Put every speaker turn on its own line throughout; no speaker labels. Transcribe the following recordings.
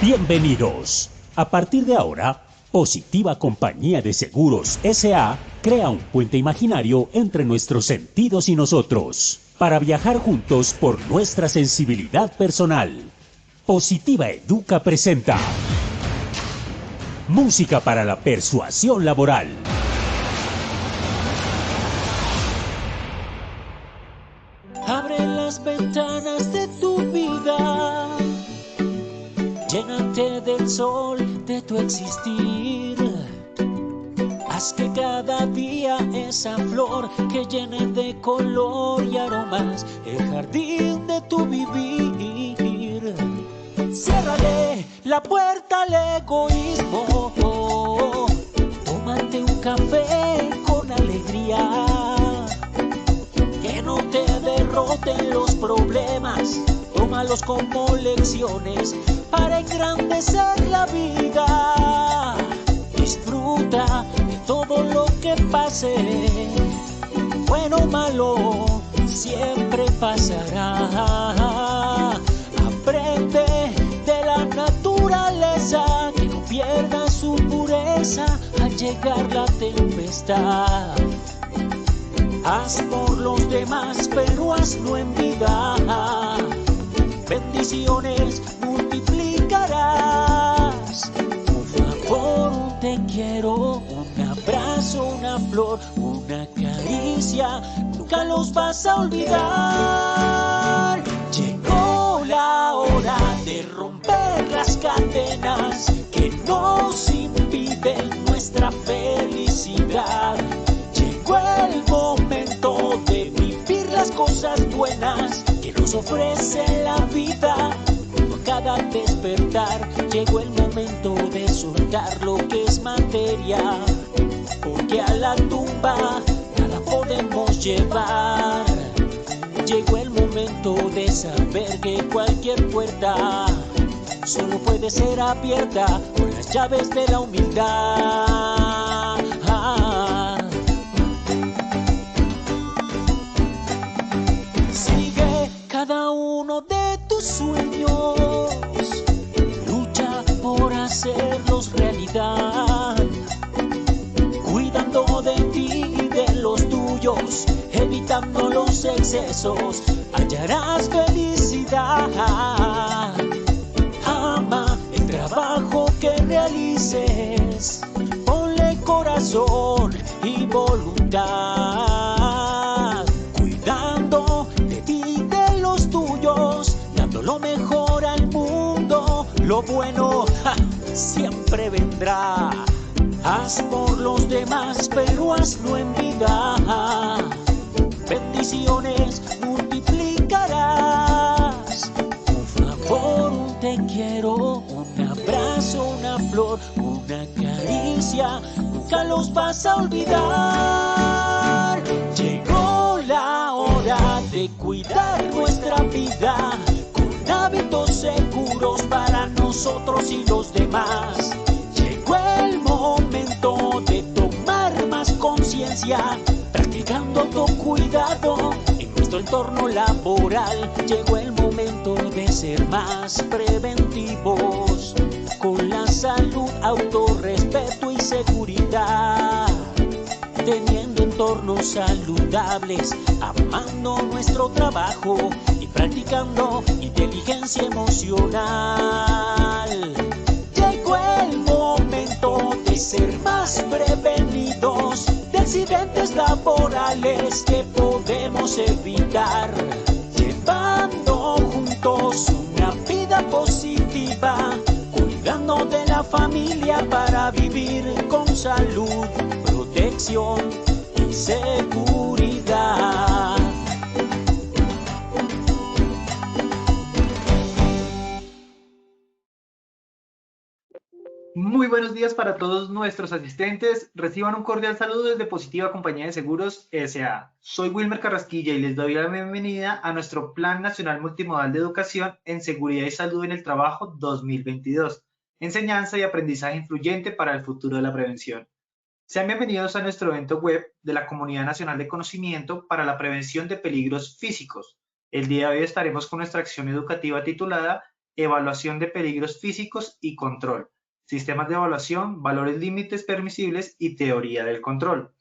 Bienvenidos. A partir de ahora, Positiva Compañía de Seguros S.A. crea un puente imaginario entre nuestros sentidos y nosotros, para viajar juntos por nuestra sensibilidad personal. Positiva Educa presenta Música para la persuasión laboral.
Abre las ventanas de tu vida, llénate del sol de tu existir. Haz que cada día esa flor que llene de color y aromas el jardín de tu vivir. Ciérrale la puerta al egoísmo, tómate un café con alegría. Que no te derroten los problemas, tómalos como lecciones para engrandecer la vida. Disfruta de todo lo que pase, bueno o malo, siempre pasará. Aprende de la naturaleza, que no pierda su pureza al llegar la tempestad. Haz por los demás, pero hazlo en vida. Bendiciones multiplicarás. Un favor, un te quiero, un abrazo, una flor, una caricia, nunca los vas a olvidar. Llegó la hora de romper las cadenas que nos impiden nuestra felicidad. Llegó el momento de vivir las cosas buenas que nos ofrece la vida. Por cada despertar llegó el momento de soltar lo que es materia, porque a la tumba nada podemos llevar. Llegó el momento de saber que cualquier puerta solo puede ser abierta con las llaves de la humildad. Sigue cada uno de tus sueños, lucha por hacerlos realidad, cuidando de ti y de los tuyos, evitando los excesos, hallarás felicidad. Ama el trabajo que realices, ponle corazón y voluntad, cuidando de ti y de los tuyos, dando lo mejor al mundo. Lo bueno siempre vendrá. Haz por los demás, pero hazlo en vida. Bendiciones multiplicarás. Un favor, un te quiero, un abrazo, una flor, una caricia, nunca los vas a olvidar. Llegó la hora de cuidar nuestra vida con hábitos seguros para nosotros y los demás. Llegó el momento de tomar más conciencia, practicando autocuidado en nuestro entorno laboral. Llegó el momento de ser más preventivos con la salud, autorrespeto y seguridad, teniendo entornos saludables, amando nuestro trabajo y practicando inteligencia emocional. Llegó el momento de ser más prevenidos de accidentes laborales que podemos evitar, llevando juntos una vida positiva, cuidando de la familia para vivir con salud, protección y seguridad.
Muy buenos días para todos nuestros asistentes. Reciban un cordial saludo desde Positiva Compañía de Seguros S.A. Soy Wilmer Carrasquilla y les doy la bienvenida a nuestro Plan Nacional Multimodal de Educación en Seguridad y Salud en el Trabajo 2022. Enseñanza y aprendizaje influyente para el futuro de la prevención. Sean bienvenidos a nuestro evento web de la Comunidad Nacional de Conocimiento para la Prevención de Peligros Físicos. El día de hoy estaremos con nuestra acción educativa titulada evaluación de peligros físicos y control, sistemas de evaluación, valores límites permisibles y teoría del control.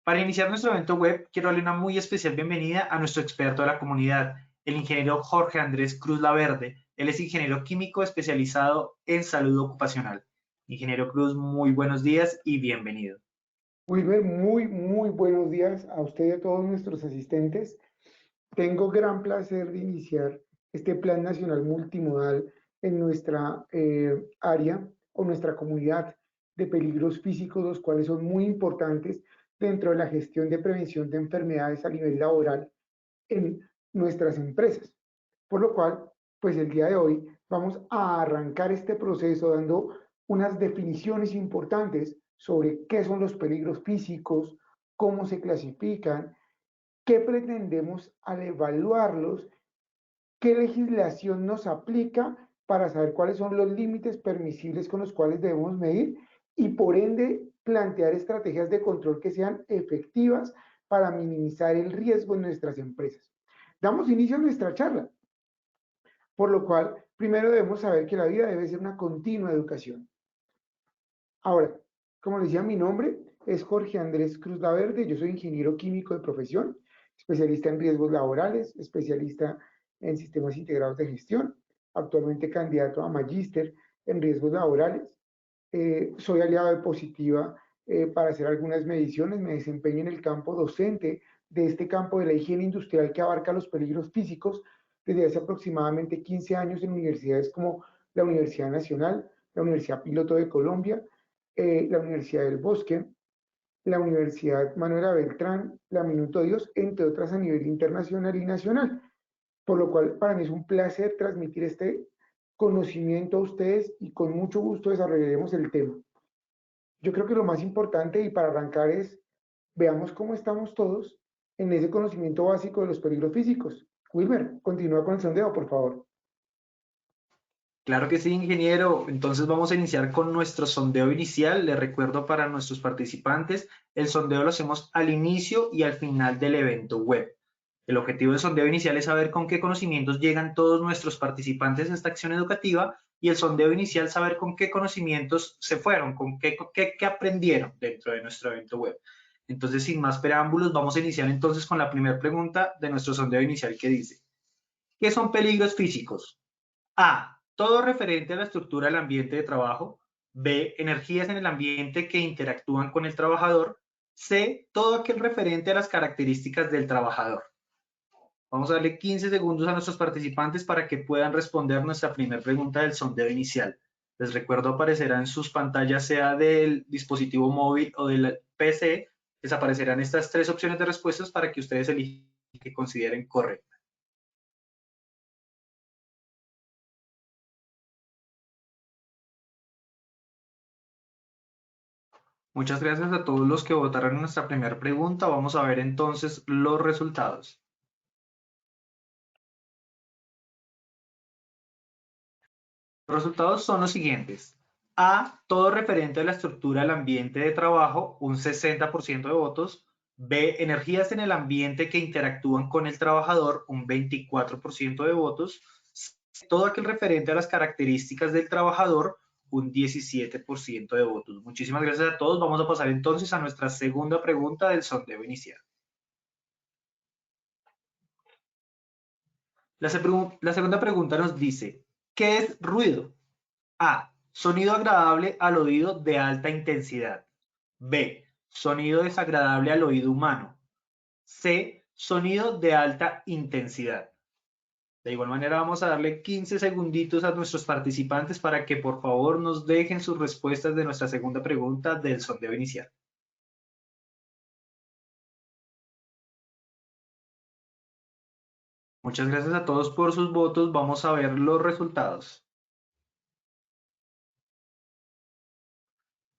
Para iniciar nuestro evento web, quiero darle una muy especial bienvenida a nuestro experto de la comunidad, el ingeniero Jorge Andrés Cruz Laverde. Él es ingeniero químico especializado en salud ocupacional. Ingeniero Cruz, muy buenos días y bienvenido.
Wilmer, muy buenos días a usted y a todos nuestros asistentes. Tengo gran placer de iniciar este Plan Nacional Multimodal en nuestra área o nuestra comunidad de peligros físicos, los cuales son muy importantes dentro de la gestión de prevención de enfermedades a nivel laboral en nuestras empresas. Por lo cual, pues el día de hoy vamos a arrancar este proceso dando unas definiciones importantes sobre qué son los peligros físicos, cómo se clasifican, qué pretendemos al evaluarlos, qué legislación nos aplica para saber cuáles son los límites permisibles con los cuales debemos medir y por ende plantear estrategias de control que sean efectivas para minimizar el riesgo en nuestras empresas. Damos inicio a nuestra charla, por lo cual primero debemos saber que la vida debe ser una continua educación. Ahora, como les decía, mi nombre es Jorge Andrés Cruz Laverde, yo soy ingeniero químico de profesión, especialista en riesgos laborales, especialista en sistemas integrados de gestión, actualmente candidato a magíster en riesgos laborales. Soy aliado de Positiva para hacer algunas mediciones, me desempeño en el campo docente de este campo de la higiene industrial que abarca los peligros físicos desde hace aproximadamente 15 años en universidades como la Universidad Nacional, la Universidad Piloto de Colombia, la Universidad del Bosque, la Universidad Manuela Beltrán, la Minuto Dios, entre otras a nivel internacional y nacional. Por lo cual, para mí es un placer transmitir este conocimiento a ustedes y con mucho gusto desarrollaremos el tema. Yo creo que lo más importante y para arrancar es, veamos cómo estamos todos en ese conocimiento básico de los peligros físicos. Wilmer, continúa con el sondeo, por favor.
Claro que sí, ingeniero. Entonces vamos a iniciar con nuestro sondeo inicial. Les recuerdo para nuestros participantes, el sondeo lo hacemos al inicio y al final del evento web. El objetivo del sondeo inicial es saber con qué conocimientos llegan todos nuestros participantes a esta acción educativa y el sondeo inicial saber con qué conocimientos se fueron, con qué aprendieron dentro de nuestro evento web. Entonces, sin más preámbulos, vamos a iniciar entonces con la primera pregunta de nuestro sondeo inicial que dice, ¿qué son peligros físicos? A. Todo referente a la estructura del ambiente de trabajo. B. Energías en el ambiente que interactúan con el trabajador. C. Todo aquel referente a las características del trabajador. Vamos a darle 15 segundos a nuestros participantes para que puedan responder nuestra primera pregunta del sondeo inicial. Les recuerdo, aparecerá en sus pantallas, sea del dispositivo móvil o del PC, les aparecerán estas tres opciones de respuestas para que ustedes elijan que consideren correctas. Muchas gracias a todos los que votaron en nuestra primera pregunta. Vamos a ver entonces los resultados. Los resultados son los siguientes. A, todo referente a la estructura del ambiente de trabajo, un 60% de votos. B, energías en el ambiente que interactúan con el trabajador, un 24% de votos. C, todo aquel referente a las características del trabajador, un 17% de votos. Muchísimas gracias a todos. Vamos a pasar entonces a nuestra segunda pregunta del sondeo inicial. La segunda pregunta nos dice, ¿qué es ruido? A. Sonido agradable al oído de alta intensidad. B. Sonido desagradable al oído humano. C. Sonido de alta intensidad. De igual manera vamos a darle 15 segunditos a nuestros participantes para que por favor nos dejen sus respuestas de nuestra segunda pregunta del sondeo inicial. Muchas gracias a todos por sus votos. Vamos a ver los resultados.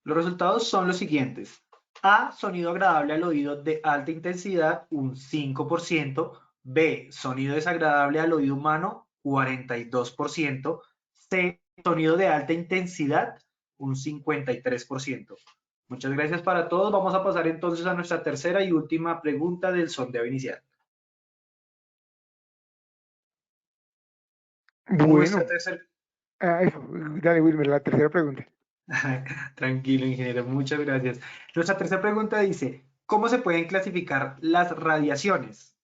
Los resultados son los siguientes. A, sonido agradable al oído de alta intensidad, un 5%. B, sonido desagradable al oído humano, 42%. C, sonido de alta intensidad, un 53%. Muchas gracias para todos. Vamos a pasar entonces a nuestra tercera y última pregunta del sondeo inicial. Nuestra
Bueno,
tercera...
eso, dale Wilmer, la tercera pregunta.
Tranquilo, ingeniero, muchas gracias. Nuestra tercera pregunta dice, ¿cómo se pueden clasificar las radiaciones?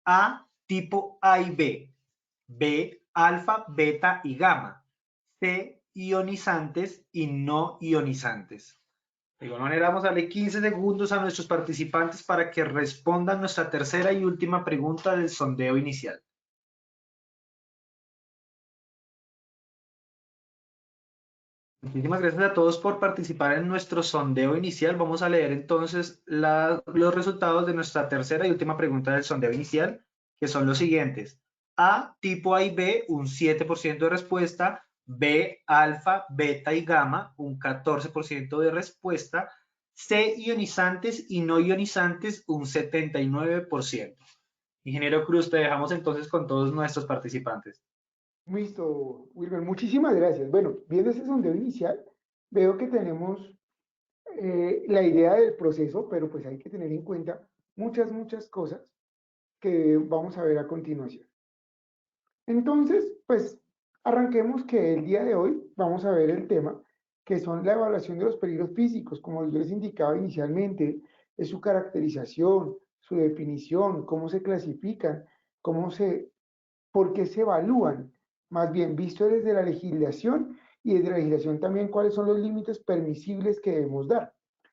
A, tipo A y B. B, alfa, beta y gamma. C, ionizantes y no ionizantes. De igual manera, vamos a darle 15 segundos a nuestros participantes para que respondan nuestra tercera y última pregunta del sondeo inicial. Muchísimas gracias a todos por participar en nuestro sondeo inicial. Vamos a leer entonces los resultados de nuestra tercera y última pregunta del sondeo inicial, que son los siguientes. A, tipo A y B, un 7% de respuesta. B, alfa, beta y gamma, un 14% de respuesta. C, ionizantes y no ionizantes, un 79%. Ingeniero Cruz, te dejamos entonces con todos nuestros participantes.
Listo, Wilmer, muchísimas gracias. Bueno, viendo ese sondeo inicial, veo que tenemos la idea del proceso, pero pues hay que tener en cuenta muchas cosas que vamos a ver a continuación. Entonces, pues arranquemos que el día de hoy vamos a ver el tema que son la evaluación de los peligros físicos, como yo les indicaba inicialmente, es su caracterización, su definición, cómo se clasifican, por qué se evalúan, más bien visto desde la legislación y desde la legislación también cuáles son los límites permisibles que debemos dar.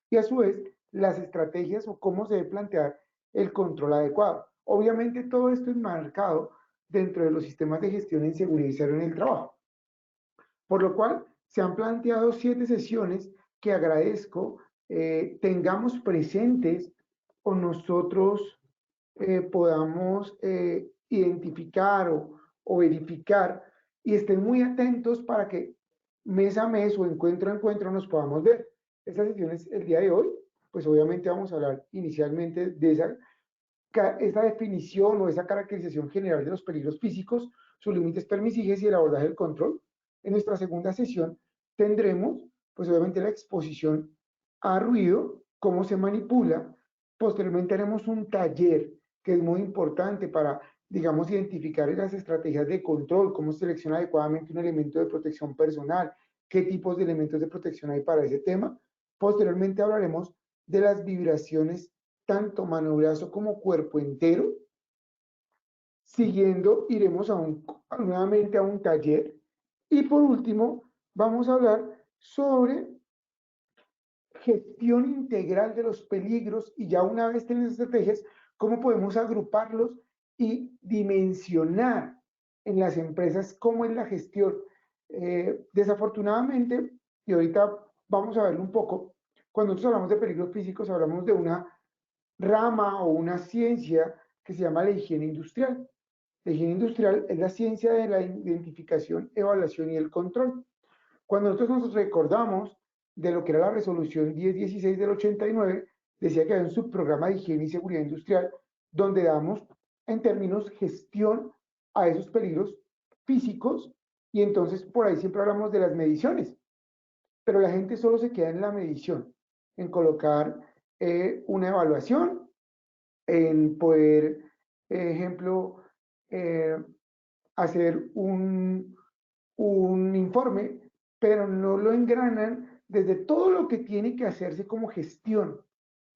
Y a su vez, las estrategias o cómo se debe plantear el control adecuado. Obviamente todo esto es marcado dentro de los sistemas de gestión en seguridad y salud en el trabajo. Por lo cual, se han planteado 7 sesiones que agradezco tengamos presentes o nosotros podamos identificar o verificar y estén muy atentos para que mes a mes o encuentro a encuentro nos podamos ver. Estas sesiones el día de hoy, pues obviamente vamos a hablar inicialmente de esa definición o esa caracterización general de los peligros físicos, sus límites permisibles y el abordaje del control. En nuestra segunda sesión tendremos, pues obviamente la exposición a ruido, cómo se manipula. Posteriormente haremos un taller que es muy importante para, digamos, identificar las estrategias de control, cómo se selecciona adecuadamente un elemento de protección personal, qué tipos de elementos de protección hay para ese tema. Posteriormente hablaremos de las vibraciones tanto mano, brazo como cuerpo entero. Siguiendo, iremos nuevamente a un taller. Y por último, vamos a hablar sobre gestión integral de los peligros y ya una vez tenemos estrategias, cómo podemos agruparlos y dimensionar en las empresas cómo es la gestión. Desafortunadamente, y ahorita vamos a verlo un poco, cuando nosotros hablamos de peligros físicos, hablamos de una rama o una ciencia que se llama la higiene industrial. La higiene industrial es la ciencia de la identificación, evaluación y el control. Cuando nosotros nos recordamos de lo que era la resolución 1016 del 89, decía que había un subprograma de higiene y seguridad industrial donde damos en términos gestión a esos peligros físicos y entonces por ahí siempre hablamos de las mediciones, pero la gente solo se queda en la medición, en colocar una evaluación, en poder, ejemplo, eh, hacer un informe, pero no lo engranan desde todo lo que tiene que hacerse como gestión.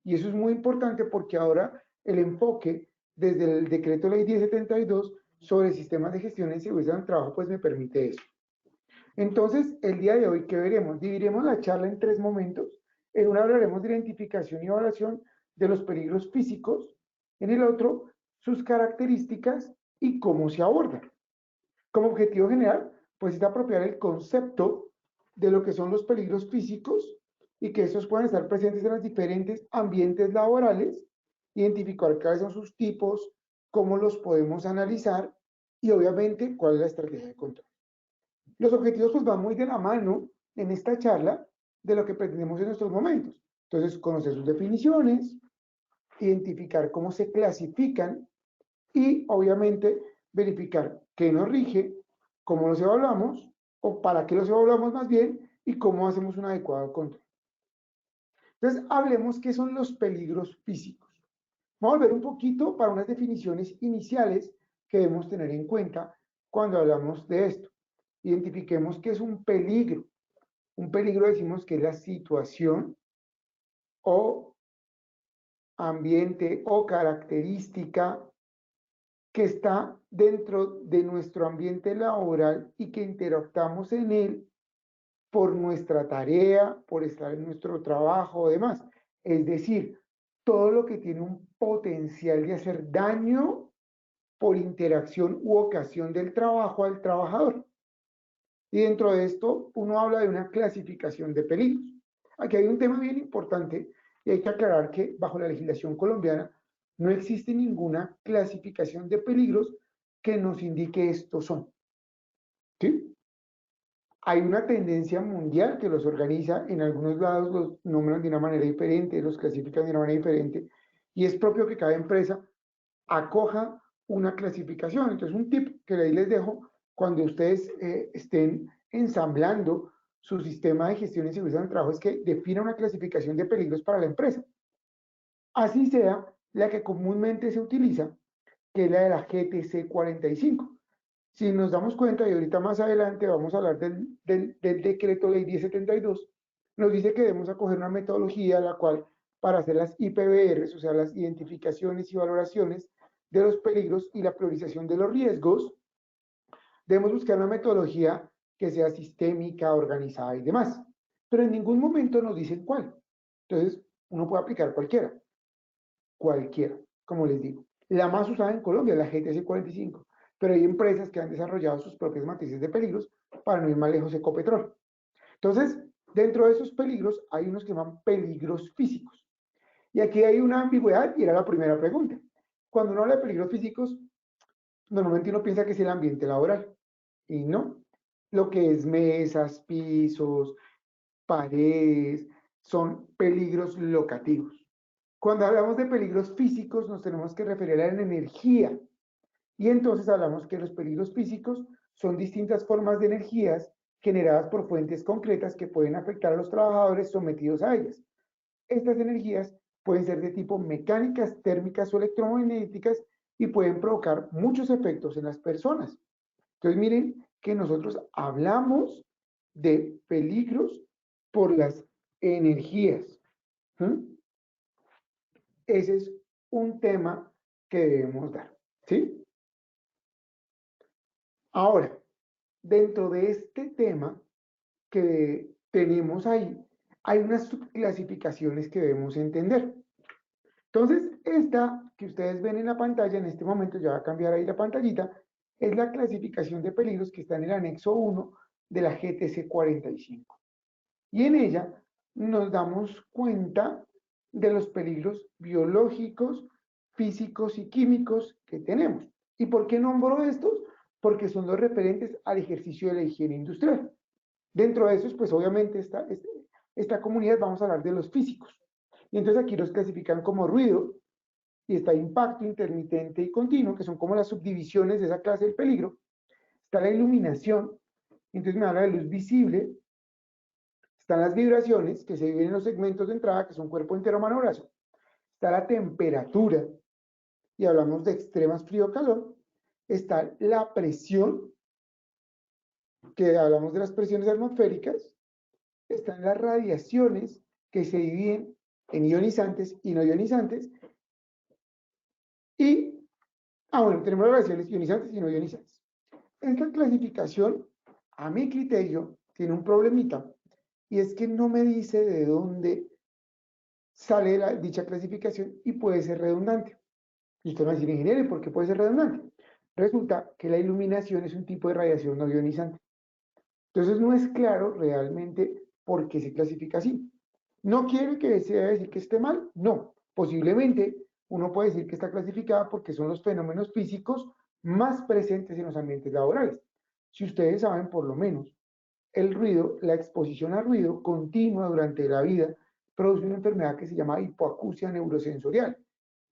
Y eso es muy importante porque ahora el enfoque desde el decreto ley 1072 sobre sistemas de gestión en seguridad del trabajo, pues me permite eso. Entonces, el día de hoy, ¿qué veremos? Dividiremos la charla en 3 momentos. En una hablaremos de identificación y evaluación de los peligros físicos. En el otro, sus características y cómo se abordan. Como objetivo general, pues es apropiar el concepto de lo que son los peligros físicos y que estos puedan estar presentes en los diferentes ambientes laborales, identificar cuáles son sus tipos, cómo los podemos analizar y obviamente cuál es la estrategia de control. Los objetivos pues van muy de la mano en esta charla de lo que pretendemos en nuestros momentos. Entonces, conocer sus definiciones, identificar cómo se clasifican y obviamente verificar qué nos rige, cómo los evaluamos o para qué los evaluamos más bien y cómo hacemos un adecuado control. Entonces, hablemos qué son los peligros físicos. Vamos a volver un poquito para unas definiciones iniciales que debemos tener en cuenta cuando hablamos de esto. Identifiquemos qué es un peligro. Un peligro decimos que es la situación o ambiente o característica que está dentro de nuestro ambiente laboral y que interactuamos en él por nuestra tarea, por estar en nuestro trabajo o demás. Es decir, todo lo que tiene un potencial de hacer daño por interacción u ocasión del trabajo al trabajador. Y dentro de esto, uno habla de una clasificación de peligros. Aquí hay un tema bien importante y hay que aclarar que bajo la legislación colombiana no existe ninguna clasificación de peligros que nos indique estos son. ¿Sí? Hay una tendencia mundial que los organiza, en algunos lados los nombran de una manera diferente, los clasifican de una manera diferente, y es propio que cada empresa acoja una clasificación. Entonces, un tip que ahí les dejo, cuando ustedes estén ensamblando su sistema de gestión y seguridad del trabajo, es que defina una clasificación de peligros para la empresa. Así sea la que comúnmente se utiliza, que es la de la GTC 45. Si nos damos cuenta, y ahorita más adelante vamos a hablar del decreto ley 1072, nos dice que debemos acoger una metodología la cual, para hacer las IPBRs, o sea, las identificaciones y valoraciones de los peligros y la priorización de los riesgos, debemos buscar una metodología que sea sistémica, organizada y demás. Pero en ningún momento nos dicen cuál. Entonces, uno puede aplicar cualquiera, como les digo. La más usada en Colombia es la GTC 45, pero hay empresas que han desarrollado sus propias matrices de peligros para no ir más lejos, Ecopetrol. Entonces, dentro de esos peligros hay unos que llaman peligros físicos. Y aquí hay una ambigüedad y era la primera pregunta. Cuando uno habla de peligros físicos, normalmente uno piensa que es el ambiente laboral. Y no. Lo que es mesas, pisos, paredes, son peligros locativos. Cuando hablamos de peligros físicos, nos tenemos que referir a la energía. Y entonces hablamos que los peligros físicos son distintas formas de energías generadas por fuentes concretas que pueden afectar a los trabajadores sometidos a ellas. Estas energías pueden ser de tipo mecánicas, térmicas o electromagnéticas y pueden provocar muchos efectos en las personas. Entonces miren que nosotros hablamos de peligros por las energías. ¿Mm? Ese es un tema que debemos dar. ¿Sí? Ahora, dentro de este tema que tenemos ahí, hay unas subclasificaciones que debemos entender. Entonces, esta que ustedes ven en la pantalla, en este momento ya va a cambiar ahí la pantallita, es la clasificación de peligros que está en el anexo 1 de la GTC 45. Y en ella nos damos cuenta de los peligros biológicos, físicos y químicos que tenemos. ¿Y por qué nombro estos? Porque son los referentes al ejercicio de la higiene industrial. Dentro de esos, pues obviamente esta comunidad vamos a hablar de los físicos. Y entonces aquí los clasifican como ruido, y está impacto intermitente y continuo, que son como las subdivisiones de esa clase del peligro. Está la iluminación, entonces me habla de luz visible. Están las vibraciones, que se dividen en los segmentos de entrada, que son cuerpo entero, mano, brazo. Está la temperatura, y hablamos de extremas frío-calor. Está la presión, que hablamos de las presiones atmosféricas. Están las radiaciones, que se dividen en ionizantes y no ionizantes. Y, bueno, tenemos las radiaciones ionizantes y no ionizantes. Esta clasificación, a mi criterio, tiene un problemita, y es que no me dice de dónde sale dicha clasificación y puede ser redundante. Y usted me va a decir, ingeniero, ¿por qué puede ser redundante? Resulta que la iluminación es un tipo de radiación no ionizante. Entonces no es claro realmente por qué se clasifica así. ¿No quiere que sea decir que esté mal? No. Posiblemente uno puede decir que está clasificada porque son los fenómenos físicos más presentes en los ambientes laborales. Si ustedes saben, por lo menos, el ruido, la exposición al ruido continua durante la vida produce una enfermedad que se llama hipoacusia neurosensorial.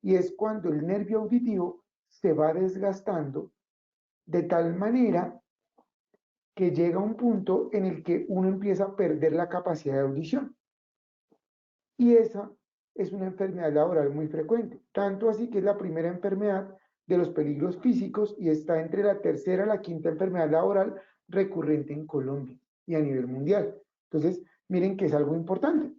Y es cuando el nervio auditivo se va desgastando de tal manera que llega a un punto en el que uno empieza a perder la capacidad de audición. Y esa es una enfermedad laboral muy frecuente, tanto así que es la primera enfermedad de los peligros físicos y está entre la tercera y la quinta enfermedad laboral recurrente en Colombia y a nivel mundial. Entonces, miren que es algo importante.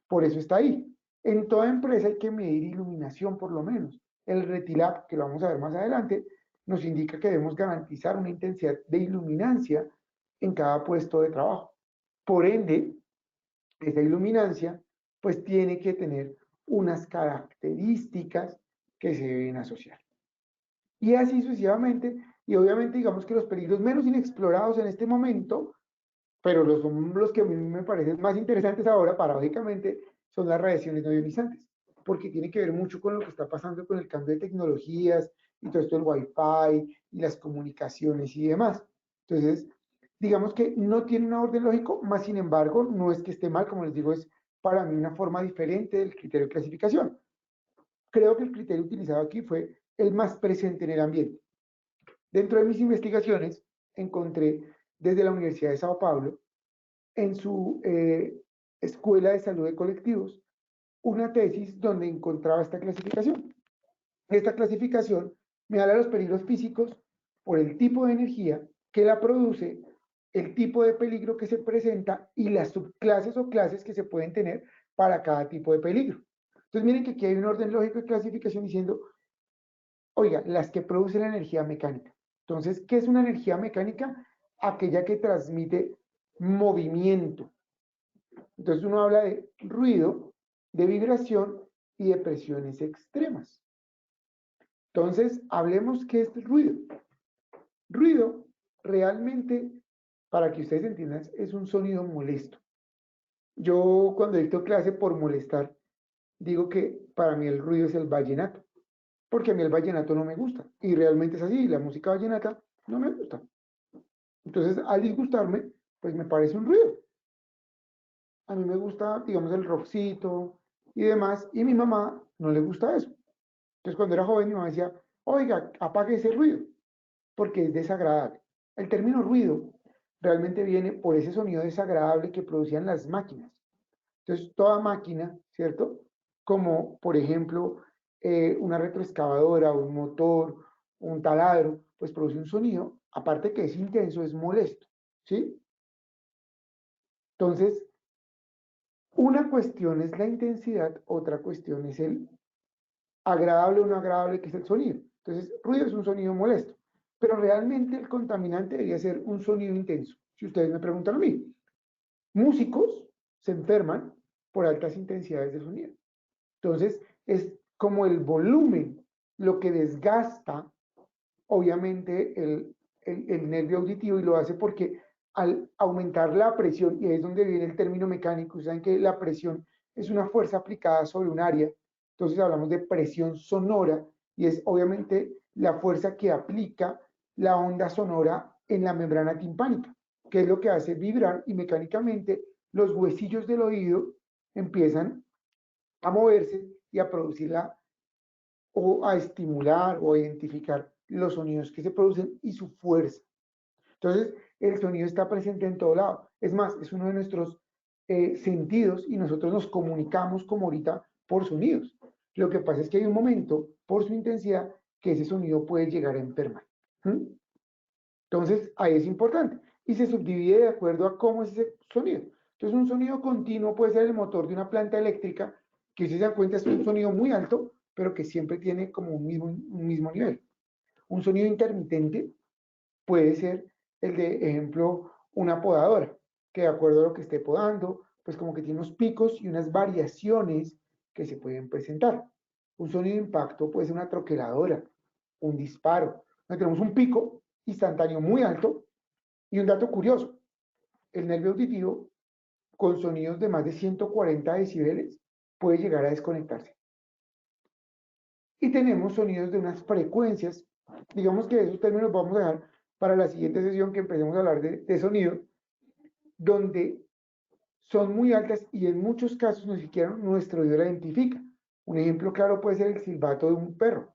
Por eso está ahí. En toda empresa hay que medir iluminación por lo menos. El RETILAB, que lo vamos a ver más adelante, nos indica que debemos garantizar una intensidad de iluminancia en cada puesto de trabajo. Por ende, esa iluminancia pues tiene que tener unas características que se deben asociar. Y así sucesivamente, y obviamente digamos que los peligros menos inexplorados en este momento, pero son los que a mí me parecen más interesantes ahora, paradójicamente, son las radiaciones no ionizantes, porque tiene que ver mucho con lo que está pasando con el cambio de tecnologías y todo esto del Wi-Fi y las comunicaciones y demás. Entonces, digamos que no tiene un orden lógico, más sin embargo, no es que esté mal, como les digo, es para mí una forma diferente del criterio de clasificación. Creo que el criterio utilizado aquí fue el más presente en el ambiente. Dentro de mis investigaciones, encontré desde la Universidad de Sao Paulo, en su Escuela de Salud de Colectivos, una tesis donde encontraba esta clasificación. Esta clasificación me habla de los peligros físicos por el tipo de energía que la produce, el tipo de peligro que se presenta y las subclases o clases que se pueden tener para cada tipo de peligro. Entonces miren que aquí hay un orden lógico de clasificación diciendo, oiga, las que producen la energía mecánica. Entonces, ¿qué es una energía mecánica? Aquella que transmite movimiento. Entonces uno habla de ruido, de vibración y de presiones extremas. Entonces, hablemos qué es el ruido. Ruido, realmente, para que ustedes entiendan, es un sonido molesto. Yo cuando dicto clase por molestar, digo que para mí el ruido es el vallenato, porque a mí el vallenato no me gusta. Y realmente es así, la música vallenata no me gusta. Entonces, al disgustarme, pues me parece un ruido. A mí me gusta, digamos, el rockcito y demás, y a mi mamá no le gusta eso. Entonces, cuando era joven, mi mamá decía, oiga, apague ese ruido, porque es desagradable. El término ruido realmente viene por ese sonido desagradable que producían las máquinas. Entonces, toda máquina, ¿cierto? Como, por ejemplo, una retroexcavadora, un motor, un taladro, pues produce un sonido, aparte que es intenso, es molesto, ¿sí? Entonces, una cuestión es la intensidad, otra cuestión es el agradable o no agradable que es el sonido. Entonces, ruido es un sonido molesto, pero realmente el contaminante debería ser un sonido intenso. Si ustedes me preguntan a mí, músicos se enferman por altas intensidades de sonido. Entonces, es como el volumen lo que desgasta, obviamente, el nervio auditivo y lo hace porque al aumentar la presión, y ahí es donde viene el término mecánico, saben que la presión es una fuerza aplicada sobre un área, entonces hablamos de presión sonora y es obviamente la fuerza que aplica la onda sonora en la membrana timpánica, que es lo que hace vibrar y mecánicamente los huesillos del oído empiezan a moverse y a producirla o a estimular o a identificar los sonidos que se producen y su fuerza. Entonces, el sonido está presente en todo lado. Es más, es uno de nuestros sentidos y nosotros nos comunicamos como ahorita por sonidos. Lo que pasa es que hay un momento, por su intensidad, que ese sonido puede llegar a enfermar. Entonces, ahí es importante. Y se subdivide de acuerdo a cómo es ese sonido. Entonces, un sonido continuo puede ser el motor de una planta eléctrica, que si se dan cuenta es un sonido muy alto, pero que siempre tiene como un mismo nivel. Un sonido intermitente puede ser el de, ejemplo, una podadora, que de acuerdo a lo que esté podando, pues como que tiene unos picos y unas variaciones que se pueden presentar. Un sonido de impacto puede ser una troqueladora, un disparo. Tenemos un pico instantáneo muy alto y un dato curioso, el nervio auditivo con sonidos de más de 140 decibeles puede llegar a desconectarse. Y tenemos sonidos de unas frecuencias, digamos que esos términos vamos a dejar para la siguiente sesión que empecemos a hablar de sonido, donde son muy altas y en muchos casos ni siquiera nuestro oído la identifica. Un ejemplo claro puede ser el silbato de un perro.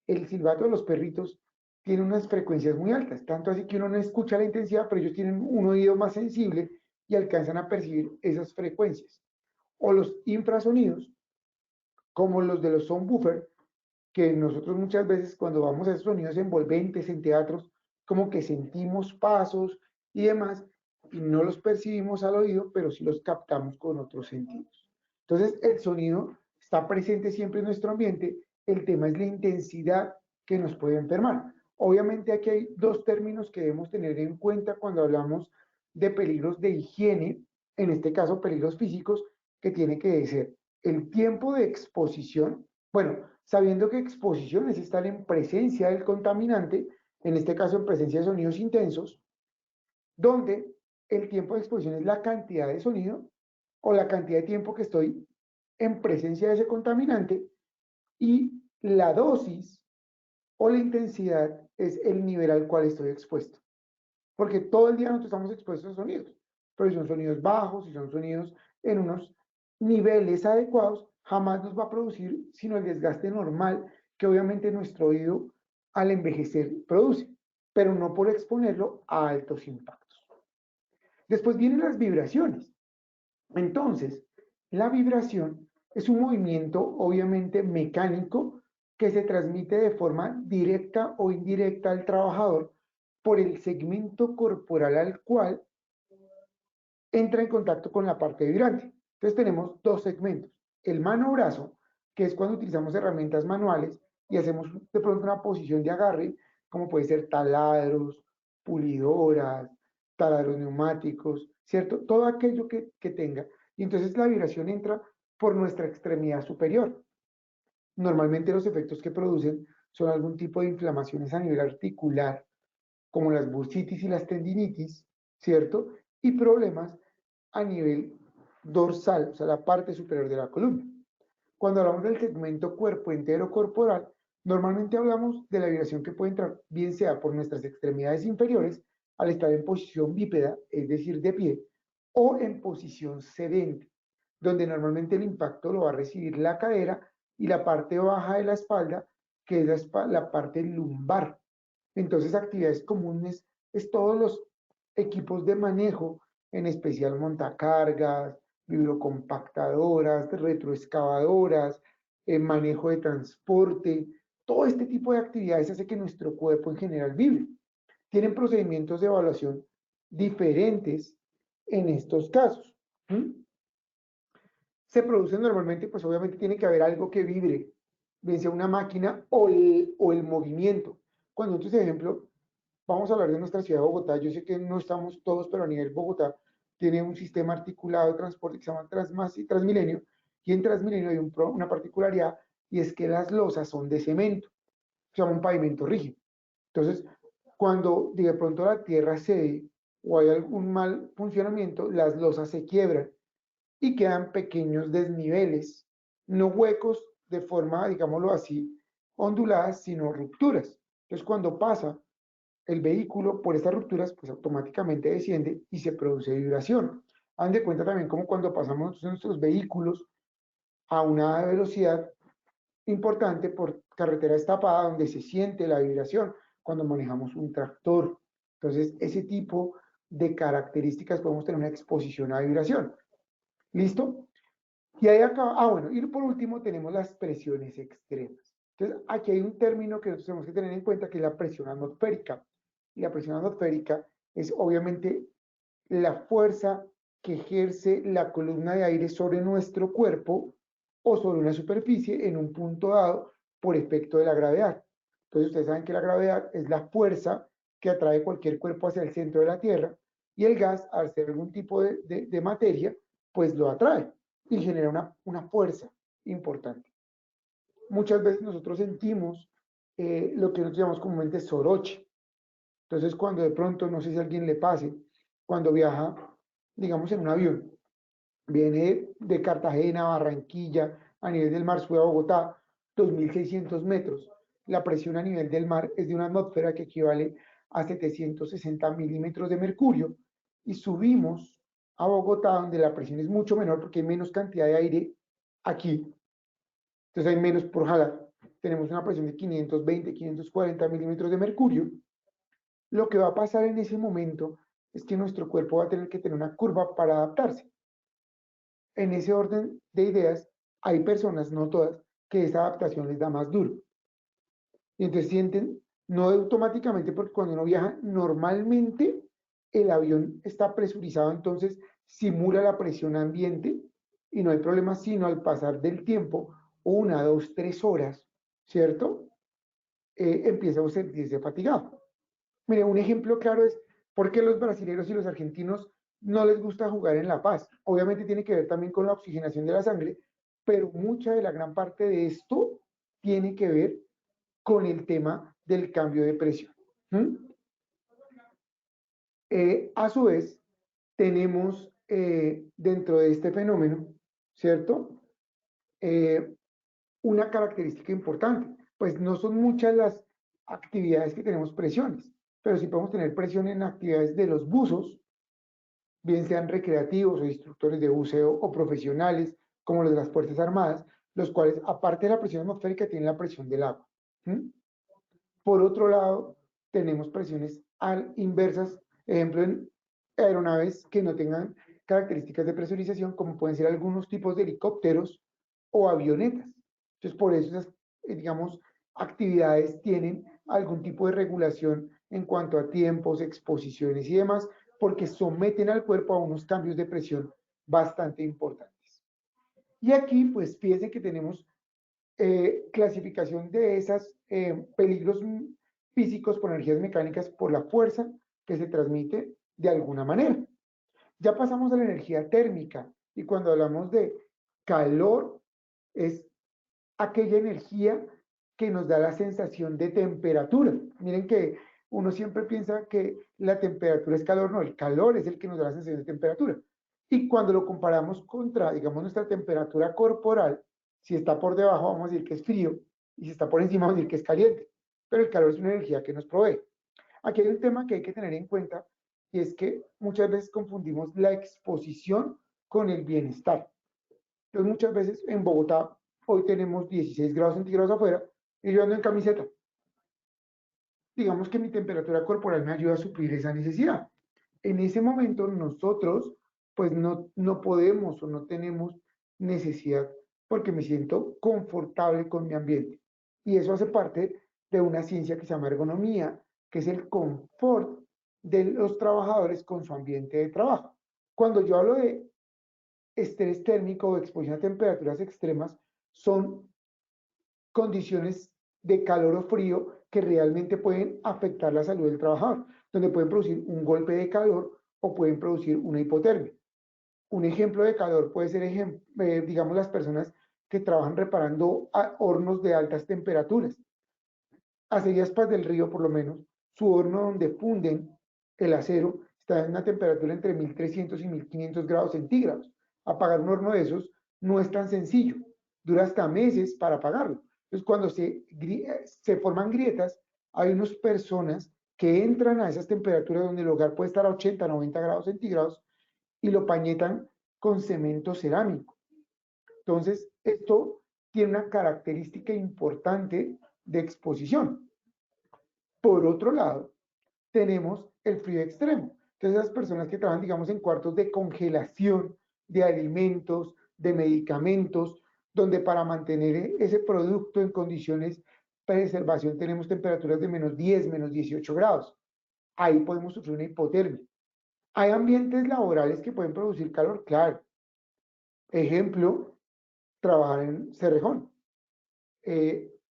El silbato de los perritos tiene unas frecuencias muy altas, tanto así que uno no escucha la intensidad, pero ellos tienen un oído más sensible y alcanzan a percibir esas frecuencias. O los infrasonidos, como los de los sound buffer, que nosotros muchas veces cuando vamos a esos sonidos envolventes en teatros, como que sentimos pasos y demás, y no los percibimos al oído, pero sí los captamos con otros sentidos. Entonces, el sonido está presente siempre en nuestro ambiente, el tema es la intensidad que nos puede enfermar. Obviamente aquí hay dos términos que debemos tener en cuenta cuando hablamos de peligros de higiene, en este caso peligros físicos, que tiene que ser el tiempo de exposición, bueno, sabiendo que exposición es estar en presencia del contaminante, en este caso en presencia de sonidos intensos, donde el tiempo de exposición es la cantidad de sonido o la cantidad de tiempo que estoy en presencia de ese contaminante, y la dosis o la intensidad es el nivel al cual estoy expuesto. Porque todo el día nosotros estamos expuestos a sonidos, pero si son sonidos bajos, si son sonidos en unos niveles adecuados, jamás nos va a producir sino el desgaste normal que obviamente nuestro oído al envejecer produce, pero no por exponerlo a altos impactos. Después vienen las vibraciones. Entonces, la vibración es un movimiento obviamente mecánico que se transmite de forma directa o indirecta al trabajador por el segmento corporal al cual entra en contacto con la parte vibrante. Entonces tenemos dos segmentos, el mano-brazo, que es cuando utilizamos herramientas manuales y hacemos de pronto una posición de agarre, como puede ser taladros, pulidoras, taladros neumáticos, ¿cierto? Todo aquello que tenga. Y entonces la vibración entra por nuestra extremidad superior. Normalmente los efectos que producen son algún tipo de inflamaciones a nivel articular, como las bursitis y las tendinitis, ¿cierto? Y problemas a nivel dorsal, o sea, la parte superior de la columna. Cuando hablamos del segmento cuerpo entero corporal, normalmente hablamos de la vibración que puede entrar, bien sea por nuestras extremidades inferiores, al estar en posición bípeda, es decir, de pie, o en posición sedente, donde normalmente el impacto lo va a recibir la cadera y la parte baja de la espalda, que es la parte lumbar. Entonces, actividades comunes es todos los equipos de manejo, en especial montacargas, vibrocompactadoras, retroexcavadoras, manejo de transporte. Todo este tipo de actividades hace que nuestro cuerpo en general vibre. Tienen procedimientos de evaluación diferentes en estos casos. Se producen normalmente, pues obviamente tiene que haber algo que vibre, bien sea una máquina o el movimiento. Cuando nosotros, ejemplo, vamos a hablar de nuestra ciudad de Bogotá, yo sé que no estamos todos, pero a nivel Bogotá tiene un sistema articulado de transporte que se llama Transmilenio, y en Transmilenio hay una particularidad, y es que las losas son de cemento, se llama un pavimento rígido. Entonces, cuando de pronto la tierra cede o hay algún mal funcionamiento, las losas se quiebran y quedan pequeños desniveles, no huecos de forma, digámoslo así, onduladas, sino rupturas. Entonces, cuando pasa el vehículo por estas rupturas, pues automáticamente desciende y se produce vibración. Han de cuenta también como cuando pasamos nuestros vehículos a una velocidad importante por carretera destapada, donde se siente la vibración cuando manejamos un tractor. Entonces, ese tipo de características podemos tener una exposición a vibración. ¿Listo? Y ahí acaba, bueno, y por último tenemos las presiones extremas. Entonces, aquí hay un término que nosotros tenemos que tener en cuenta, que es la presión atmosférica. Y la presión atmosférica es obviamente la fuerza que ejerce la columna de aire sobre nuestro cuerpo o sobre una superficie en un punto dado por efecto de la gravedad. Entonces, ustedes saben que la gravedad es la fuerza que atrae cualquier cuerpo hacia el centro de la Tierra, y el gas, al ser algún tipo de materia, pues lo atrae y genera una fuerza importante. Muchas veces nosotros sentimos lo que nosotros llamamos comúnmente soroche. Entonces, cuando de pronto, no sé si a alguien le pase, cuando viaja, digamos, en un avión, viene de Cartagena a Barranquilla, a nivel del mar, sube a Bogotá, 2.600 metros. La presión a nivel del mar es de una atmósfera que equivale a 760 milímetros de mercurio, y subimos a Bogotá, donde la presión es mucho menor porque hay menos cantidad de aire aquí, entonces hay menos por jalar. Tenemos una presión de 520, 540 milímetros de mercurio. Lo que va a pasar en ese momento es que nuestro cuerpo va a tener que tener una curva para adaptarse. En ese orden de ideas, hay personas, no todas, que esa adaptación les da más duro. Y entonces sienten, no automáticamente, porque cuando uno viaja, normalmente el avión está presurizado, entonces simula la presión ambiente y no hay problema, sino al pasar del tiempo, 1, 2, 3 horas, ¿cierto? Empieza a sentirse fatigado. Mire, un ejemplo claro es por qué los brasileños y los argentinos no les gusta jugar en La Paz. Obviamente tiene que ver también con la oxigenación de la sangre, pero mucha de la gran parte de esto tiene que ver con el tema del cambio de presión. ¿Mm? A su vez, tenemos dentro de este fenómeno, ¿cierto? Eh, una característica importante, pues no son muchas las actividades que tenemos presiones, pero sí podemos tener presión en actividades de los buzos, bien sean recreativos o instructores de buceo o profesionales, como los de las Fuerzas Armadas, los cuales, aparte de la presión atmosférica, tienen la presión del agua. ¿Mm? Por otro lado, tenemos presiones inversas, ejemplo, en aeronaves que no tengan características de presurización, como pueden ser algunos tipos de helicópteros o avionetas. Entonces, por eso esas, digamos, actividades tienen algún tipo de regulación en cuanto a tiempos, exposiciones y demás, porque someten al cuerpo a unos cambios de presión bastante importantes. Y aquí, pues, fíjense que tenemos clasificación de esos peligros físicos por energías mecánicas por la fuerza que se transmite de alguna manera. Ya pasamos a la energía térmica y cuando hablamos de calor es aquella energía que nos da la sensación de temperatura. Miren que uno siempre piensa que la temperatura es calor, no, el calor es el que nos da la sensación de temperatura. Y cuando lo comparamos contra, digamos, nuestra temperatura corporal, si está por debajo vamos a decir que es frío y si está por encima vamos a decir que es caliente. Pero el calor es una energía que nos provee. Aquí hay un tema que hay que tener en cuenta y es que muchas veces confundimos la exposición con el bienestar. Entonces muchas veces en Bogotá hoy tenemos 16 grados centígrados afuera y yo ando en camiseta. Digamos que mi temperatura corporal me ayuda a suplir esa necesidad. En ese momento nosotros pues no podemos o no tenemos necesidad porque me siento confortable con mi ambiente. Y eso hace parte de una ciencia que se llama ergonomía, que es el confort de los trabajadores con su ambiente de trabajo. Cuando yo hablo de estrés térmico o exposición a temperaturas extremas, son condiciones de calor o frío que realmente pueden afectar la salud del trabajador, donde pueden producir un golpe de calor o pueden producir una hipotermia. Un ejemplo de calor puede ser, digamos, las personas que trabajan reparando hornos de altas temperaturas. A Paz del Río, por lo menos, su horno donde funden el acero está en una temperatura entre 1300 y 1500 grados centígrados. Apagar un horno de esos no es tan sencillo, dura hasta meses para apagarlo. Entonces, cuando se forman grietas, hay unas personas que entran a esas temperaturas donde el hogar puede estar a 80, 90 grados centígrados y lo pañetan con cemento cerámico. Entonces, esto tiene una característica importante de exposición. Por otro lado, tenemos el frío extremo. Entonces, las personas que trabajan, digamos, en cuartos de congelación de alimentos, de medicamentos, donde para mantener ese producto en condiciones de preservación tenemos temperaturas de -10, -18 grados. Ahí podemos sufrir una hipotermia. Hay ambientes laborales que pueden producir calor, claro. Ejemplo, trabajar en Cerrejón.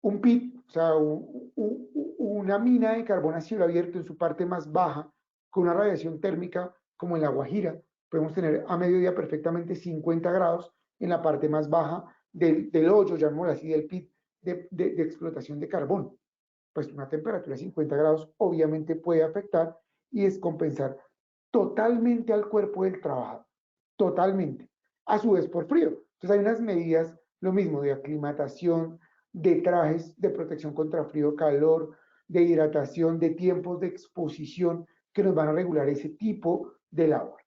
Un pit, o sea, una mina de carbón a cielo abierto en su parte más baja, con una radiación térmica como en La Guajira, podemos tener a mediodía perfectamente 50 grados en la parte más baja del hoyo, llamémoslo así, del pit de explotación de carbón. Pues una temperatura de 50 grados obviamente puede afectar y descompensar totalmente al cuerpo del trabajador, totalmente. A su vez por frío. Entonces hay unas medidas, lo mismo, de aclimatación, de trajes de protección contra frío, calor, de hidratación, de tiempos de exposición que nos van a regular ese tipo de labor.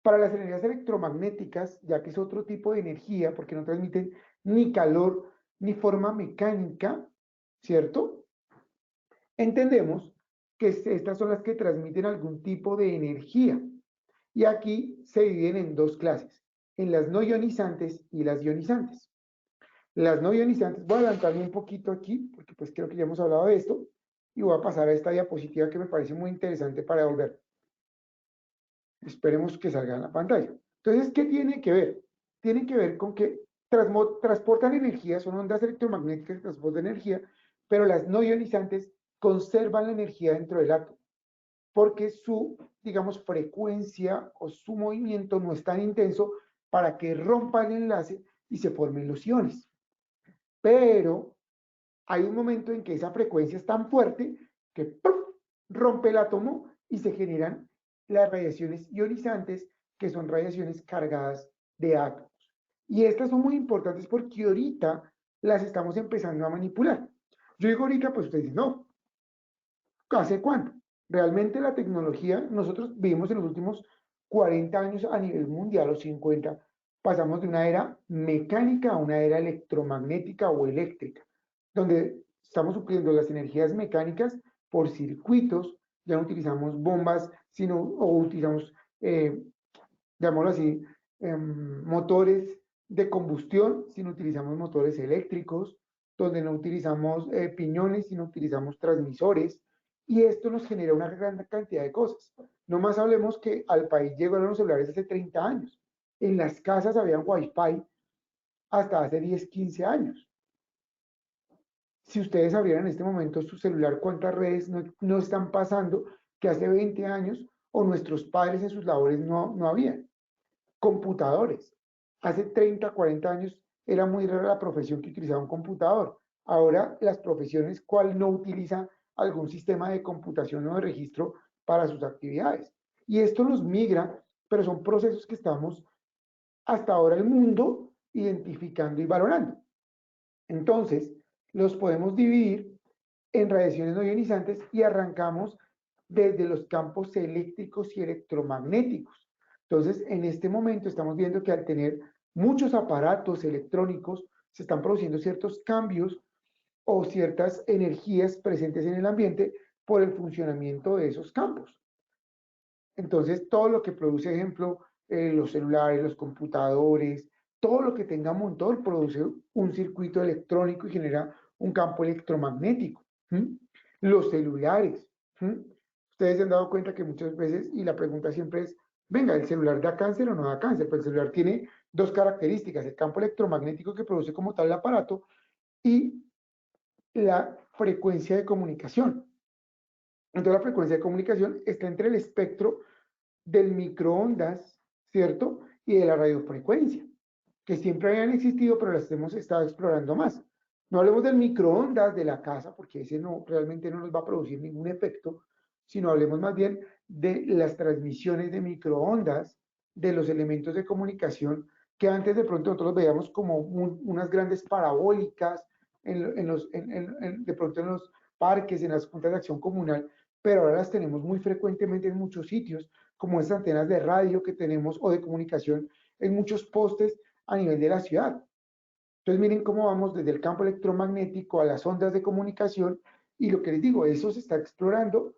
Para las energías electromagnéticas, ya que es otro tipo de energía, porque no transmiten ni calor ni forma mecánica, ¿cierto? Entendemos que estas son las que transmiten algún tipo de energía. Y aquí se dividen en dos clases, en las no ionizantes y las ionizantes. Las no ionizantes, voy a adelantarme un poquito aquí, porque pues creo que ya hemos hablado de esto, y voy a pasar a esta diapositiva que me parece muy interesante para volver. Esperemos que salga en la pantalla. Entonces, ¿qué tiene que ver? Tiene que ver con que transportan energía, son ondas electromagnéticas que transportan energía, pero las no ionizantes conservan la energía dentro del átomo, porque su, digamos, frecuencia o su movimiento no es tan intenso para que rompa el enlace y se formen los iones. Pero hay un momento en que esa frecuencia es tan fuerte que ¡pum!, rompe el átomo y se generan las radiaciones ionizantes, que son radiaciones cargadas de átomos. Y estas son muy importantes porque ahorita las estamos empezando a manipular. Yo digo ahorita, pues ustedes dicen, no, ¿hace cuánto? Realmente la tecnología, nosotros vivimos en los últimos 40 años a nivel mundial, o 50, pasamos de una era mecánica a una era electromagnética o eléctrica, donde estamos supliendo las energías mecánicas por circuitos, ya no utilizamos bombas, sino, o utilizamos, llamémoslo así, motores de combustión, sino utilizamos motores eléctricos, donde no utilizamos piñones, sino utilizamos transmisores, y esto nos genera una gran cantidad de cosas. No más hablemos que al país llegaron los celulares hace 30 años. En las casas habían Wi-Fi hasta hace 10, 15 años. Si ustedes abrieran en este momento su celular, cuántas redes no están pasando que hace 20 años o nuestros padres en sus labores no habían. Computadores. Hace 30, 40 años era muy rara la profesión que utilizaba un computador. Ahora las profesiones, ¿cuál no utiliza algún sistema de computación o de registro para sus actividades? Y esto nos migra, pero son procesos que estamos hasta ahora el mundo identificando y valorando. Entonces, los podemos dividir en radiaciones no ionizantes y arrancamos desde los campos eléctricos y electromagnéticos. Entonces, en este momento estamos viendo que al tener muchos aparatos electrónicos, se están produciendo ciertos cambios o ciertas energías presentes en el ambiente por el funcionamiento de esos campos. Entonces, todo lo que produce, ejemplo, los celulares, los computadores, todo lo que tenga motor produce un circuito electrónico y genera un campo electromagnético. ¿Mm? Los celulares. ¿Mm? Ustedes se han dado cuenta que muchas veces, y la pregunta siempre es, venga, ¿el celular da cáncer o no da cáncer? Pues el celular tiene dos características, el campo electromagnético que produce como tal el aparato y la frecuencia de comunicación. Entonces la frecuencia de comunicación está entre el espectro del microondas, ¿cierto? Y de la radiofrecuencia, que siempre habían existido, pero las hemos estado explorando más. No hablemos del microondas de la casa, porque ese no, realmente no nos va a producir ningún efecto, sino hablemos más bien de las transmisiones de microondas, de los elementos de comunicación, que antes de pronto nosotros veíamos como unas grandes parabólicas, de pronto en los parques, en las juntas de acción comunal, pero ahora las tenemos muy frecuentemente en muchos sitios, como esas antenas de radio que tenemos o de comunicación en muchos postes a nivel de la ciudad. Entonces miren cómo vamos desde el campo electromagnético a las ondas de comunicación y lo que les digo, eso se está explorando.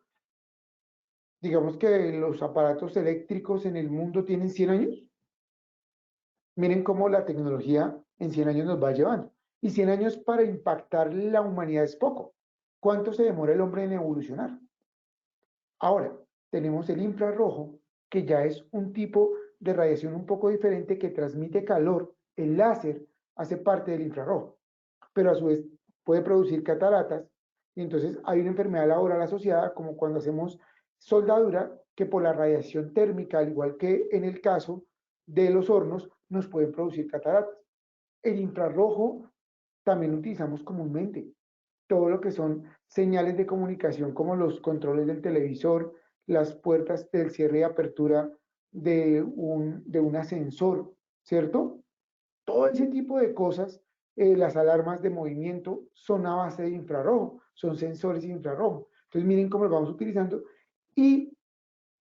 Digamos que los aparatos eléctricos en el mundo tienen 100 años. Miren cómo la tecnología en 100 años nos va llevando. Y 100 años para impactar la humanidad es poco. ¿Cuánto se demora el hombre en evolucionar? Ahora, tenemos el infrarrojo, que ya es un tipo de radiación un poco diferente que transmite calor. El láser hace parte del infrarrojo, pero a su vez puede producir cataratas. Y entonces hay una enfermedad laboral asociada, como cuando hacemos soldadura, que por la radiación térmica, al igual que en el caso de los hornos, nos pueden producir cataratas. El infrarrojo también lo utilizamos comúnmente. Todo lo que son señales de comunicación como los controles del televisor, las puertas del cierre y apertura de un ascensor, ¿cierto? Todo ese tipo de cosas, las alarmas de movimiento son a base de infrarrojo, son sensores de infrarrojo. Entonces miren cómo lo vamos utilizando y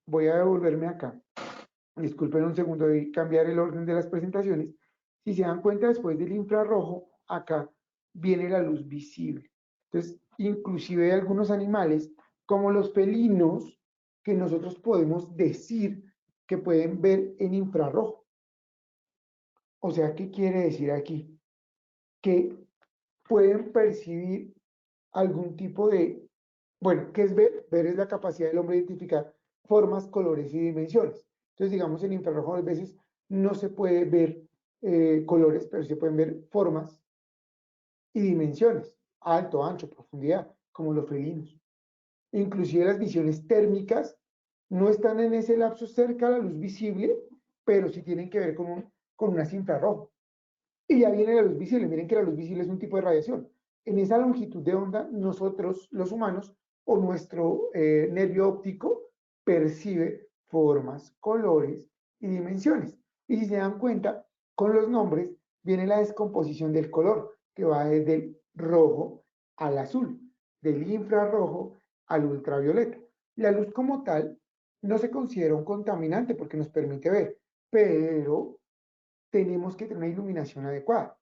voy a devolverme acá. Disculpen un segundo y cambiar el orden de las presentaciones. Si se dan cuenta, después del infrarrojo, acá viene la luz visible. Entonces, inclusive hay algunos animales, como los felinos, que nosotros podemos decir que pueden ver en infrarrojo. O sea, ¿qué quiere decir aquí? que pueden percibir algún tipo de, bueno, ¿qué es ver? Ver es la capacidad del hombre de identificar formas, colores y dimensiones. Entonces, digamos, en infrarrojo a veces no se puede ver colores, pero se pueden ver formas y dimensiones, alto, ancho, profundidad, como los felinos. Inclusive las visiones térmicas no están en ese lapso cerca a la luz visible, pero sí tienen que ver con unas infrarrojo. Y ya viene la luz visible. Miren que la luz visible es un tipo de radiación. En esa longitud de onda, nosotros, los humanos, o nuestro nervio óptico, percibe formas, colores y dimensiones. Y si se dan cuenta, con los nombres viene la descomposición del color, que va desde el rojo al azul, del infrarrojo al ultravioleta. La luz como tal no se considera un contaminante porque nos permite ver, pero tenemos que tener una iluminación adecuada.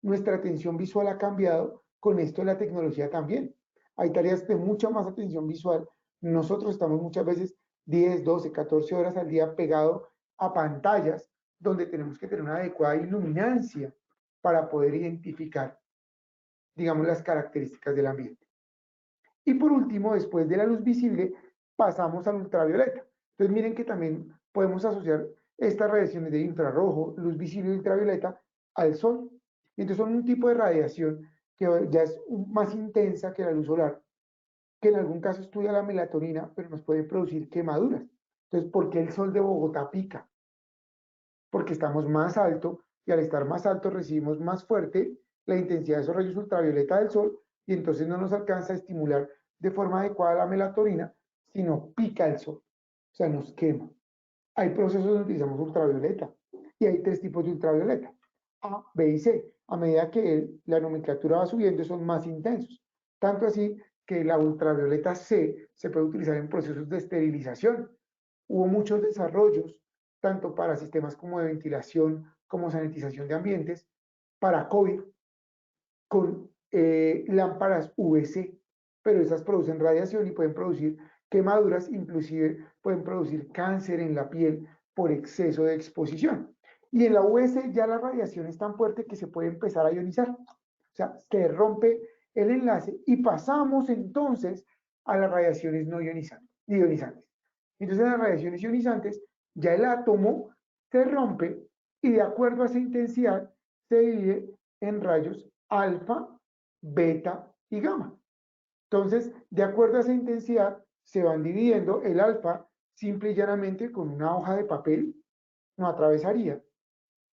Nuestra atención visual ha cambiado, con esto la tecnología también. Hay tareas de mucha más atención visual. Nosotros estamos muchas veces 10, 12, 14 horas al día pegado a pantallas donde tenemos que tener una adecuada iluminancia para poder identificar, digamos, las características del ambiente. Y por último, después de la luz visible, pasamos al ultravioleta. Entonces miren que también podemos asociar estas radiaciones de infrarrojo, luz visible y ultravioleta al sol. Entonces son un tipo de radiación que ya es más intensa que la luz solar, que en algún caso estudia la melatonina, pero nos puede producir quemaduras. Entonces, ¿por qué el sol de Bogotá pica? Porque estamos más alto y al estar más alto recibimos más fuerte la intensidad de esos rayos ultravioleta del sol y entonces no nos alcanza a estimular de forma adecuada la melatonina, sino pica el sol, o sea, nos quema. Hay procesos donde utilizamos ultravioleta y hay tres tipos de ultravioleta, A, B y C. A medida que la nomenclatura va subiendo son más intensos, tanto así que la ultravioleta C se puede utilizar en procesos de esterilización. Hubo muchos desarrollos, tanto para sistemas como de ventilación, como sanitización de ambientes, para COVID, con lámparas UVC, pero esas producen radiación y pueden producir quemaduras, inclusive pueden producir cáncer en la piel por exceso de exposición. Y en la UVC ya la radiación es tan fuerte que se puede empezar a ionizar. O sea, se rompe el enlace y pasamos entonces a las radiaciones no ionizantes. Entonces, en las radiaciones ionizantes, ya el átomo se rompe y de acuerdo a esa intensidad se divide en rayos alfa, beta y gamma. Entonces, de acuerdo a esa intensidad, se van dividiendo. El alfa, simple y llanamente, con una hoja de papel, no atravesaría.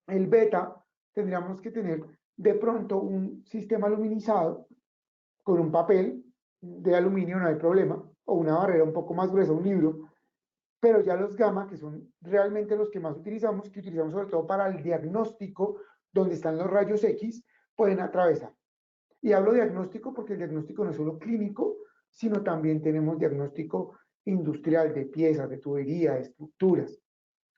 El beta, tendríamos que tener de pronto un sistema luminizado con un papel de aluminio, no hay problema, o una barrera un poco más gruesa, un libro, pero ya los gamma, que son realmente los que más utilizamos, que utilizamos sobre todo para el diagnóstico, donde están los rayos X, pueden atravesar. Y hablo de diagnóstico porque el diagnóstico no es solo clínico, sino también tenemos diagnóstico industrial de piezas, de tubería, de estructuras.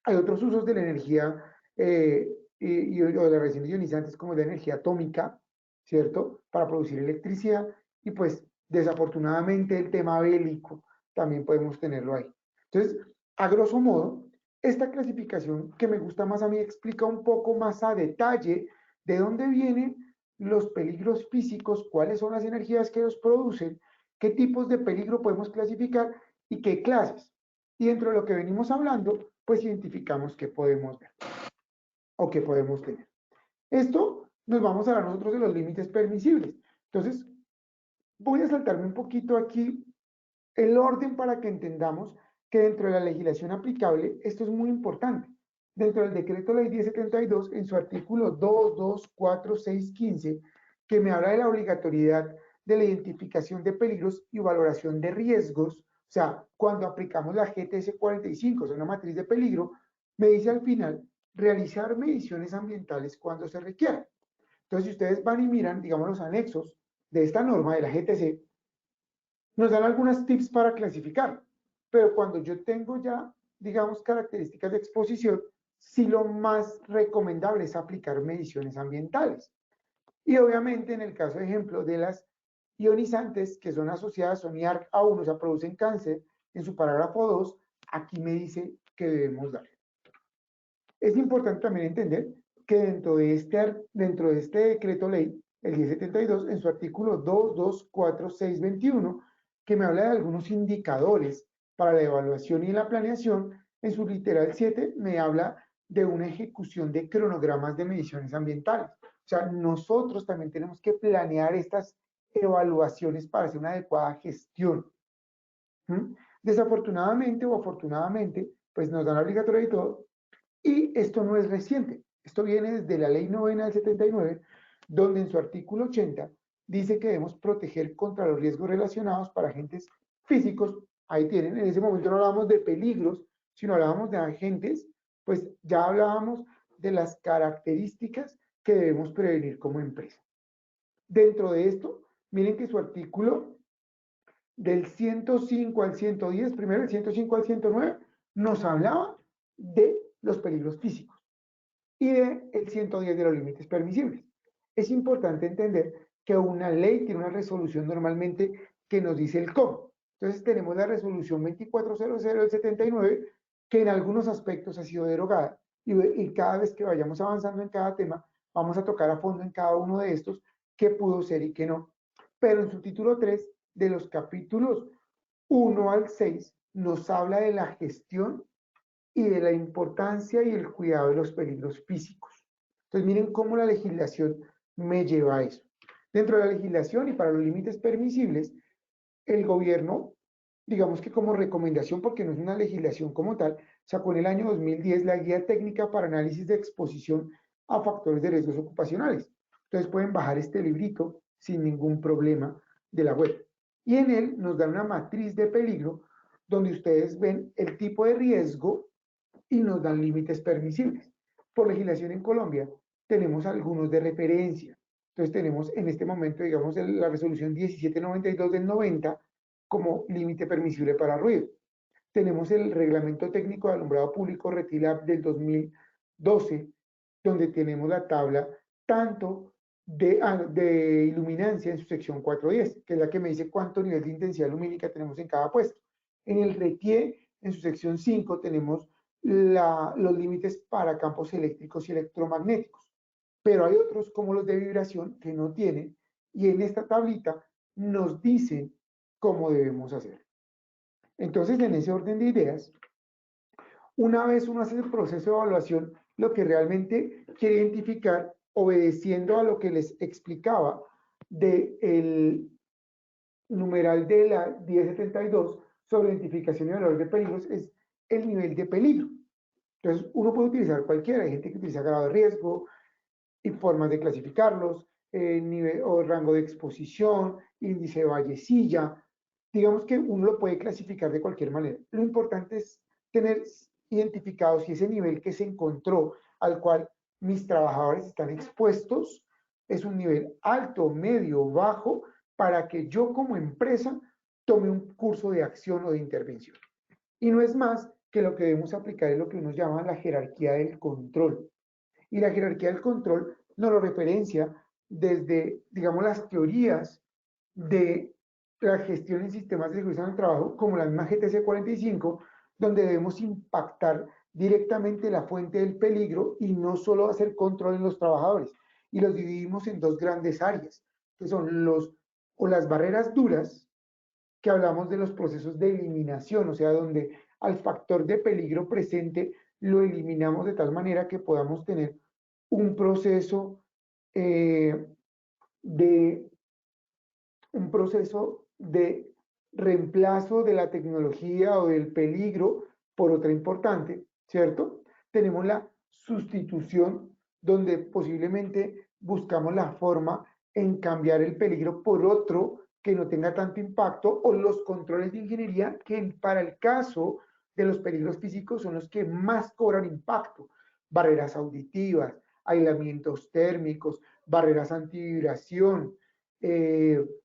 Hay otros usos de la energía o de las radiaciones ionizantes como la energía atómica, ¿cierto? Para producir electricidad y pues desafortunadamente el tema bélico también podemos tenerlo ahí. Entonces, a grosso modo, esta clasificación que me gusta más a mí explica un poco más a detalle de dónde vienen los peligros físicos, cuáles son las energías que los producen, qué tipos de peligro podemos clasificar y qué clases. Y dentro de lo que venimos hablando, pues identificamos qué podemos ver o qué podemos tener. Esto nos vamos a dar nosotros de los límites permisibles. Entonces, voy a saltarme un poquito aquí el orden para que entendamos que dentro de la legislación aplicable, esto es muy importante. Dentro del decreto ley 1072, en su artículo 2, 2, 4, 6, 15, que me habla de la obligatoriedad de la identificación de peligros y valoración de riesgos, o sea, cuando aplicamos la GTS 45, o sea, una matriz de peligro, me dice al final, realizar mediciones ambientales cuando se requiera. Entonces, si ustedes van y miran, digamos, los anexos de esta norma de la GTC, nos dan algunas tips para clasificar, pero cuando yo tengo ya, digamos, características de exposición, sí lo más recomendable es aplicar mediciones ambientales. Y obviamente en el caso, ejemplo, de las ionizantes que son asociadas, son IARC-A1, o sea, producen cáncer, en su parágrafo 2, aquí me dice que debemos dar. Es importante también entender que dentro de este decreto ley, el 1072, en su artículo 224621, que me habla de algunos indicadores para la evaluación y la planeación. En su literal 7 me habla de una ejecución de cronogramas de mediciones ambientales. O sea, nosotros también tenemos que planear estas evaluaciones para hacer una adecuada gestión. Desafortunadamente o afortunadamente, pues nos dan obligatorio y todo. Y esto no es reciente. Esto viene desde la Ley 9 del 79, donde en su artículo 80 dice que debemos proteger contra los riesgos relacionados para agentes físicos. Ahí tienen, en ese momento no hablábamos de peligros, sino hablábamos de agentes, pues ya hablábamos de las características que debemos prevenir como empresa. Dentro de esto, miren que su artículo del 105 al 110, primero el 105 al 109, nos hablaba de los peligros físicos y del 110 de los límites permisibles. Es importante entender que una ley tiene una resolución normalmente que nos dice el cómo. Entonces tenemos la resolución 2400 del 79, que en algunos aspectos ha sido derogada, y cada vez que vayamos avanzando en cada tema, vamos a tocar a fondo en cada uno de estos qué pudo ser y qué no. Pero en su título 3, de los capítulos 1 al 6, nos habla de la gestión y de la importancia y el cuidado de los peligros físicos. Entonces, miren cómo la legislación me lleva a eso. Dentro de la legislación y para los límites permisibles, el gobierno, digamos que como recomendación, porque no es una legislación como tal, sacó en el año 2010 la Guía Técnica para Análisis de Exposición a Factores de Riesgos Ocupacionales. Entonces pueden bajar este librito sin ningún problema de la web. Y en él nos da una matriz de peligro donde ustedes ven el tipo de riesgo y nos dan límites permisibles. Por legislación en Colombia tenemos algunos de referencia. Entonces tenemos en este momento, digamos, la resolución 1792 del 90 como límite permisible para ruido. Tenemos el reglamento técnico de alumbrado público RETILAB del 2012, donde tenemos la tabla tanto de iluminancia en su sección 410, que es la que me dice cuánto nivel de intensidad lumínica tenemos en cada puesto. En el RETIE, en su sección 5, tenemos los límites para campos eléctricos y electromagnéticos. Pero hay otros como los de vibración que no tienen, y en esta tablita nos dicen cómo debemos hacer. Entonces, en ese orden de ideas, una vez uno hace el proceso de evaluación, lo que realmente quiere identificar, obedeciendo a lo que les explicaba del numeral de la 1072 sobre identificación y valor de peligros, es el nivel de peligro. Entonces, uno puede utilizar cualquiera. Hay gente que utiliza grado de riesgo y formas de clasificarlos, nivel o rango de exposición, índice de vallecilla. Digamos que uno lo puede clasificar de cualquier manera. Lo importante es tener identificado si ese nivel que se encontró, al cual mis trabajadores están expuestos, es un nivel alto, medio, bajo, para que yo como empresa tome un curso de acción o de intervención. Y no es más que lo que debemos aplicar es lo que uno llama la jerarquía del control. Y la jerarquía del control nos lo referencia desde, digamos, las teorías de la gestión en sistemas de seguridad en el trabajo, como la misma GTC 45, donde debemos impactar directamente la fuente del peligro y no solo hacer control en los trabajadores. Y los dividimos en dos grandes áreas, que son las barreras duras, que hablamos de los procesos de eliminación, o sea, donde al factor de peligro presente lo eliminamos de tal manera que podamos tener un proceso de reemplazo de la tecnología o del peligro por otra importante, ¿cierto? Tenemos la sustitución, donde posiblemente buscamos la forma en cambiar el peligro por otro que no tenga tanto impacto, o los controles de ingeniería, que para el caso de los peligros físicos son los que más cobran impacto. Barreras auditivas, aislamientos térmicos, barreras antivibración,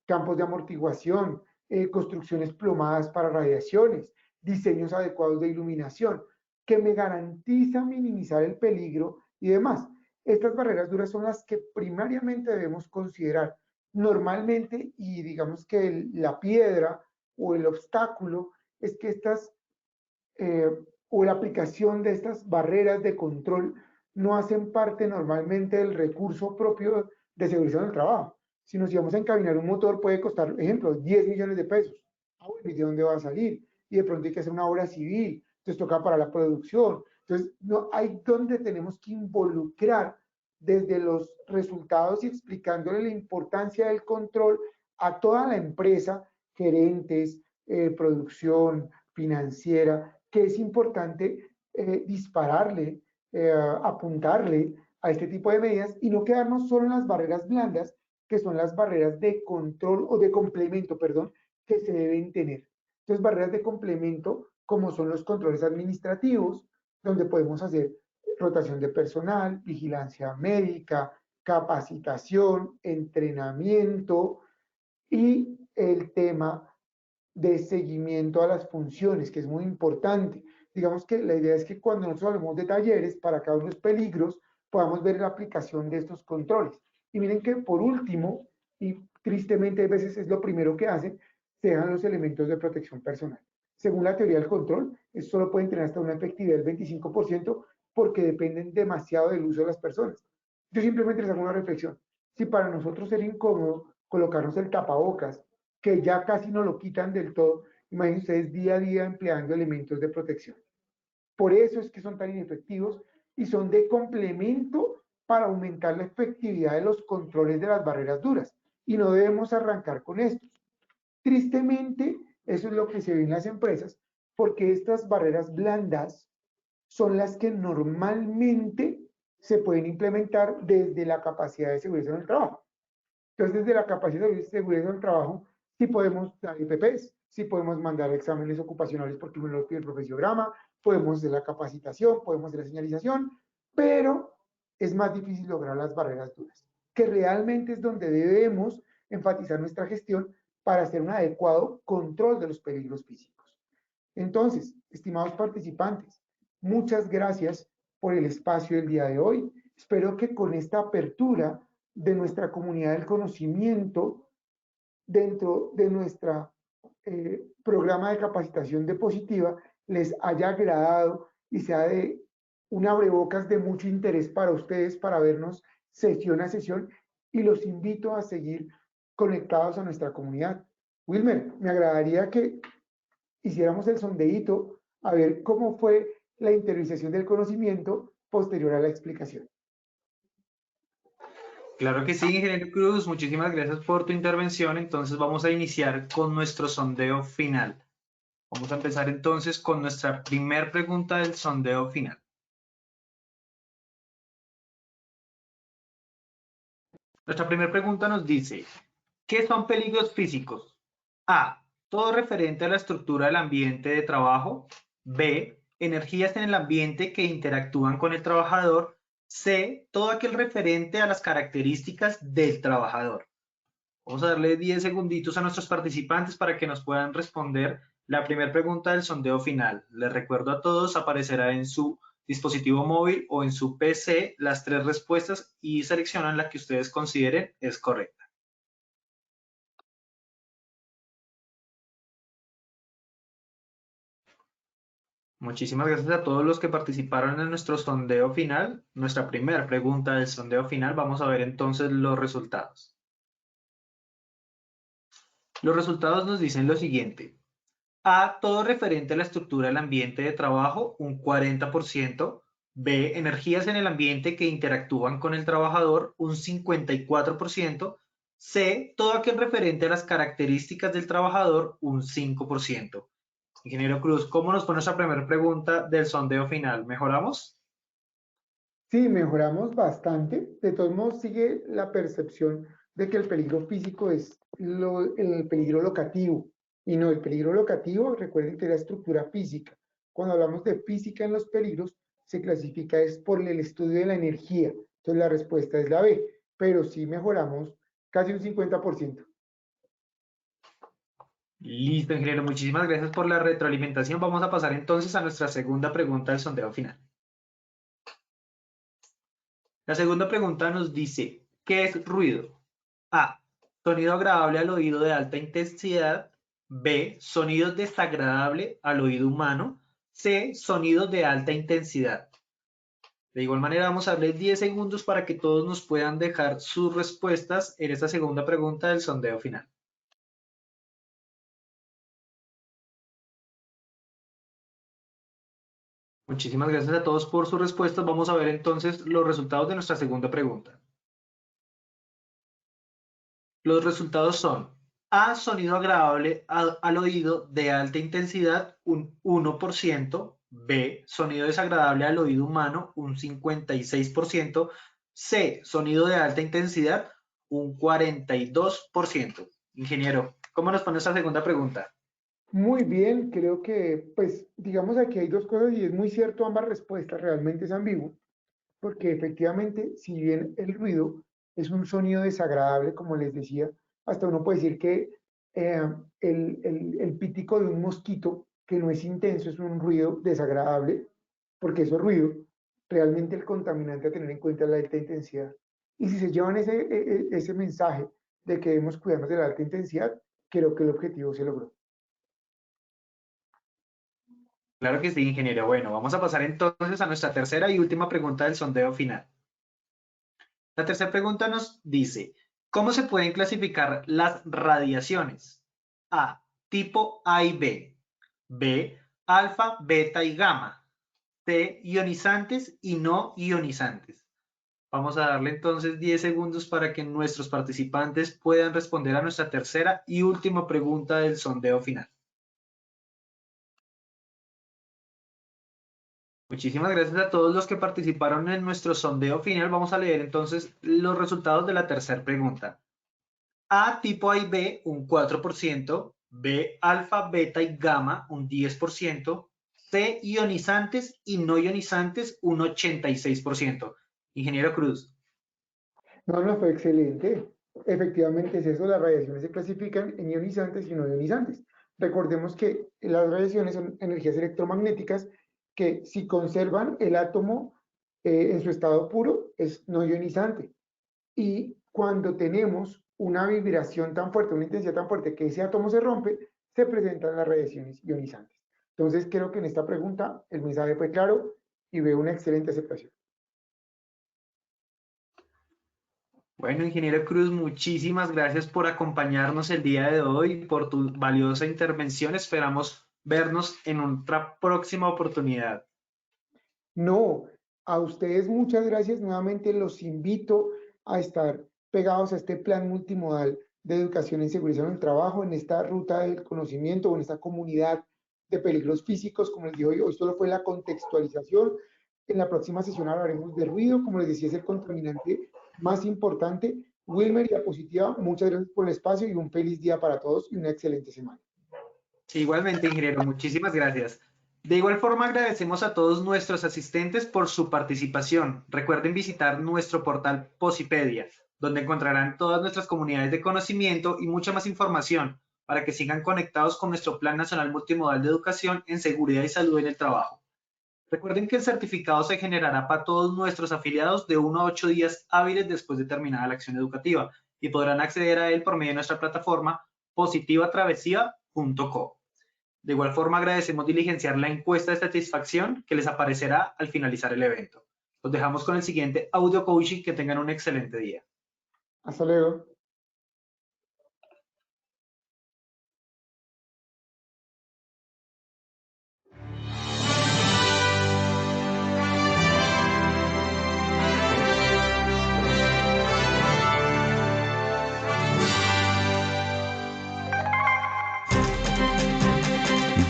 campos de amortiguación, construcciones plomadas para radiaciones, diseños adecuados de iluminación, que me garantizan minimizar el peligro y demás. Estas barreras duras son las que primariamente debemos considerar normalmente, y digamos que la piedra o el obstáculo es que o la aplicación de estas barreras de control no hacen parte normalmente del recurso propio de seguridad en el trabajo. Si nos íbamos a encabinar un motor, puede costar, ejemplo, 10 millones de pesos. Ah, bueno, ¿y de dónde va a salir? Y de pronto hay que hacer una obra civil, entonces toca para la producción. Entonces, no, hay donde tenemos que involucrar desde los resultados y explicándole la importancia del control a toda la empresa, gerentes, producción financiera, que es importante dispararle, apuntarle a este tipo de medidas y no quedarnos solo en las barreras blandas, que son las barreras de control o de complemento, perdón, que se deben tener. Entonces, barreras de complemento, como son los controles administrativos, donde podemos hacer rotación de personal, vigilancia médica, capacitación, entrenamiento y el tema de seguimiento a las funciones, que es muy importante. Digamos que la idea es que cuando nosotros hablamos de talleres para cada uno de los peligros, podamos ver la aplicación de estos controles. Y miren que por último, y tristemente a veces es lo primero que hacen, se dejan los elementos de protección personal. Según la teoría del control, eso solo pueden tener hasta una efectividad del 25% porque dependen demasiado del uso de las personas. Yo simplemente les hago una reflexión. Si para nosotros sería incómodo colocarnos el tapabocas, que ya casi no lo quitan del todo, imagínense ustedes día a día empleando elementos de protección. Por eso es que son tan inefectivos y son de complemento para aumentar la efectividad de los controles de las barreras duras. Y no debemos arrancar con estos. Tristemente, eso es lo que se ve en las empresas, porque estas barreras blandas son las que normalmente se pueden implementar desde la capacidad de seguridad en el trabajo. Entonces, desde la capacidad de seguridad en el trabajo, sí podemos dar IPPs, sí podemos mandar exámenes ocupacionales porque me lo pide el profesiograma, podemos hacer la capacitación, podemos hacer la señalización, pero es más difícil lograr las barreras duras, que realmente es donde debemos enfatizar nuestra gestión para hacer un adecuado control de los peligros físicos. Entonces, estimados participantes, muchas gracias por el espacio del día de hoy. Espero que con esta apertura de nuestra comunidad del conocimiento dentro de nuestro programa de capacitación depositiva les haya agradado y sea de un abrebocas de mucho interés para ustedes para vernos sesión a sesión y los invito a seguir conectados a nuestra comunidad. Wilmer, me agradaría que hiciéramos el sondeíto a ver cómo fue la interiorización del conocimiento posterior a la explicación.
Claro que sí, ingeniero Cruz, muchísimas gracias por tu intervención. Entonces vamos a iniciar con nuestro sondeo final. Vamos a empezar entonces con nuestra primera pregunta del sondeo final. Nuestra primera pregunta nos dice, ¿qué son peligros físicos? A, todo referente a la estructura del ambiente de trabajo. B, energías en el ambiente que interactúan con el trabajador. C, todo aquel referente a las características del trabajador. Vamos a darle 10 segunditos a nuestros participantes para que nos puedan responder la primera pregunta del sondeo final. Les recuerdo a todos, aparecerá en su dispositivo móvil o en su PC las 3 respuestas y seleccionan la que ustedes consideren es correcta. Muchísimas gracias a todos los que participaron en nuestro sondeo final. Nuestra primera pregunta del sondeo final. Vamos a ver entonces los resultados. Los resultados nos dicen lo siguiente. A, todo referente a la estructura del ambiente de trabajo, un 40%. B, energías en el ambiente que interactúan con el trabajador, un 54%. C, todo aquel referente a las características del trabajador, un 5%. Ingeniero Cruz, ¿cómo nos fue nuestra primera pregunta del sondeo final? ¿Mejoramos?
Sí, mejoramos bastante. De todos modos, sigue la percepción de que el peligro físico es el peligro locativo. Y no, el peligro locativo, recuerden que es la estructura física. Cuando hablamos de física en los peligros, se clasifica es por el estudio de la energía. Entonces, la respuesta es la B. Pero sí mejoramos casi un 50%.
Listo, ingeniero. Muchísimas gracias por la retroalimentación. Vamos a pasar entonces a nuestra segunda pregunta del sondeo final. La segunda pregunta nos dice, ¿qué es ruido? A, sonido agradable al oído de alta intensidad. B, sonido desagradable al oído humano. C, sonido de alta intensidad. De igual manera, vamos a darle 10 segundos para que todos nos puedan dejar sus respuestas en esta segunda pregunta del sondeo final. Muchísimas gracias a todos por sus respuestas. Vamos a ver entonces los resultados de nuestra segunda pregunta. Los resultados son A, sonido agradable al oído de alta intensidad, un 1%, B, sonido desagradable al oído humano, un 56%, C, sonido de alta intensidad, un 42%. Ingeniero, ¿cómo nos pone esta segunda pregunta?
Muy bien, creo que, pues, digamos aquí hay dos cosas y es muy cierto ambas respuestas, realmente es ambiguo, porque efectivamente, si bien el ruido es un sonido desagradable, como les decía, hasta uno puede decir que el pítico de un mosquito, que no es intenso, es un ruido desagradable, porque eso es ruido, realmente el contaminante a tener en cuenta es la alta intensidad. Y si se llevan ese mensaje de que debemos cuidarnos de la alta intensidad, creo que el objetivo se logró.
Claro que sí, ingeniero. Bueno, vamos a pasar entonces a nuestra tercera y última pregunta del sondeo final. La tercera pregunta nos dice, ¿cómo se pueden clasificar las radiaciones? A, tipo A y B. B, alfa, beta y gamma. C, ionizantes y no ionizantes. Vamos a darle entonces 10 segundos para que nuestros participantes puedan responder a nuestra tercera y última pregunta del sondeo final. Muchísimas gracias a todos los que participaron en nuestro sondeo final. Vamos a leer entonces los resultados de la tercera pregunta. A, tipo A y B, un 4%. B, alfa, beta y gamma, un 10%. C, ionizantes y no ionizantes, un 86%. Ingeniero Cruz.
No, fue excelente. Efectivamente es eso, las radiaciones se clasifican en ionizantes y no ionizantes. Recordemos que las radiaciones son energías electromagnéticas que si conservan el átomo en su estado puro es no ionizante. Y cuando tenemos una vibración tan fuerte, una intensidad tan fuerte que ese átomo se rompe, se presentan las radiaciones ionizantes. Entonces creo que en esta pregunta el mensaje fue claro y veo una excelente aceptación.
Bueno, ingeniero Cruz, muchísimas gracias por acompañarnos el día de hoy, por tu valiosa intervención. Esperamos vernos en otra próxima oportunidad.
No, a ustedes muchas gracias. Nuevamente los invito a estar pegados a este plan multimodal de educación en seguridad en el trabajo, en esta ruta del conocimiento o en esta comunidad de peligros físicos. Como les digo, hoy solo fue la contextualización. En la próxima sesión hablaremos de ruido. Como les decía, es el contaminante más importante. Wilmer, diapositiva, muchas gracias por el espacio y un feliz día para todos y una excelente semana.
Sí, igualmente, ingeniero, muchísimas gracias. De igual forma, agradecemos a todos nuestros asistentes por su participación. Recuerden visitar nuestro portal Posipedia, donde encontrarán todas nuestras comunidades de conocimiento y mucha más información para que sigan conectados con nuestro Plan Nacional Multimodal de Educación en Seguridad y Salud en el Trabajo. Recuerden que el certificado se generará para todos nuestros afiliados de 1 a 8 días hábiles después de terminada la acción educativa y podrán acceder a él por medio de nuestra plataforma positivatravesía.co. De igual forma, agradecemos diligenciar la encuesta de satisfacción que les aparecerá al finalizar el evento. Los dejamos con el siguiente audio coaching. Que tengan un excelente día.
Hasta luego.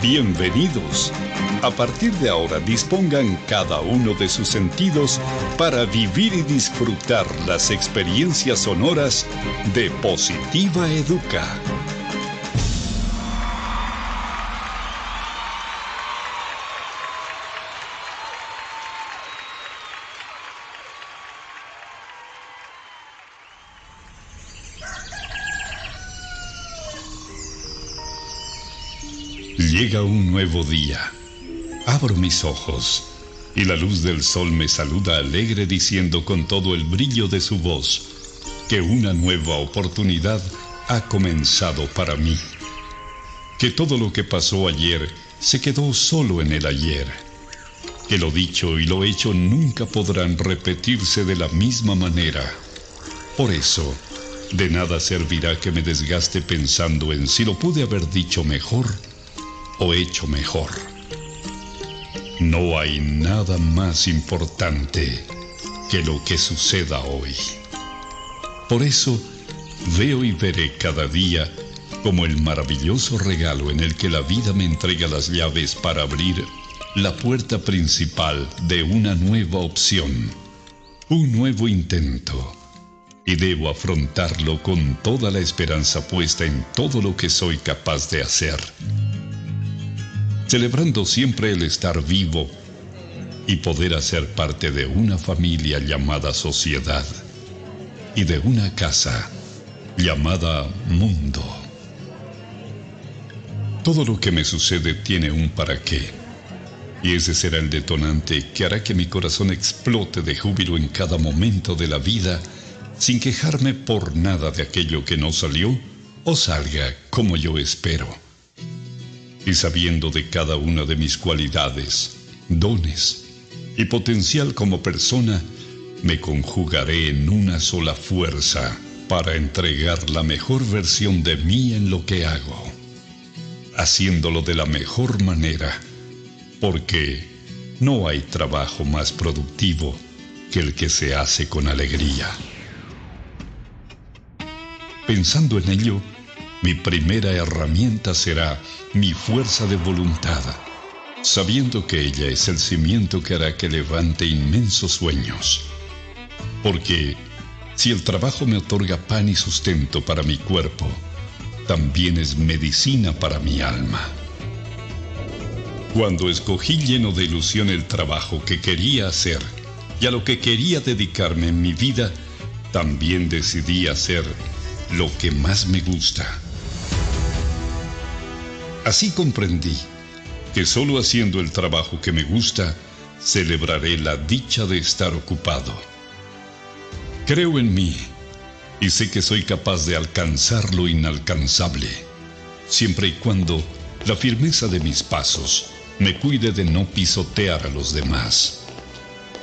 Bienvenidos. A partir de ahora dispongan cada uno de sus sentidos para vivir y disfrutar las experiencias sonoras de Positiva Educa. Llega un nuevo día. Abro mis ojos y la luz del sol me saluda alegre diciendo con todo el brillo de su voz que una nueva oportunidad ha comenzado para mí. Que todo lo que pasó ayer se quedó solo en el ayer. que lo dicho y lo hecho nunca podrán repetirse de la misma manera. Por eso, de nada servirá que me desgaste pensando en si lo pude haber dicho mejor o hecho mejor. No hay nada más importante que lo que suceda hoy. Por eso, veo y veré cada día como el maravilloso regalo en el que la vida me entrega las llaves para abrir la puerta principal de una nueva opción, un nuevo intento, y debo afrontarlo con toda la esperanza puesta en todo lo que soy capaz de hacer, celebrando siempre el estar vivo y poder hacer parte de una familia llamada sociedad y de una casa llamada mundo. Todo lo que me sucede tiene un para qué. Y ese será el detonante que hará que mi corazón explote de júbilo en cada momento de la vida, sin quejarme por nada de aquello que no salió o salga como yo espero. Y sabiendo de cada una de mis cualidades, dones y potencial como persona, me conjugaré en una sola fuerza para entregar la mejor versión de mí en lo que hago, haciéndolo de la mejor manera, porque no hay trabajo más productivo que el que se hace con alegría. Pensando en ello, mi primera herramienta será mi fuerza de voluntad, sabiendo que ella es el cimiento que hará que levante inmensos sueños. Porque si el trabajo me otorga pan y sustento para mi cuerpo, también es medicina para mi alma. Cuando escogí lleno de ilusión el trabajo que quería hacer y a lo que quería dedicarme en mi vida, también decidí hacer lo que más me gusta. Así comprendí que solo haciendo el trabajo que me gusta, celebraré la dicha de estar ocupado. Creo en mí y sé que soy capaz de alcanzar lo inalcanzable, siempre y cuando la firmeza de mis pasos me cuide de no pisotear a los demás.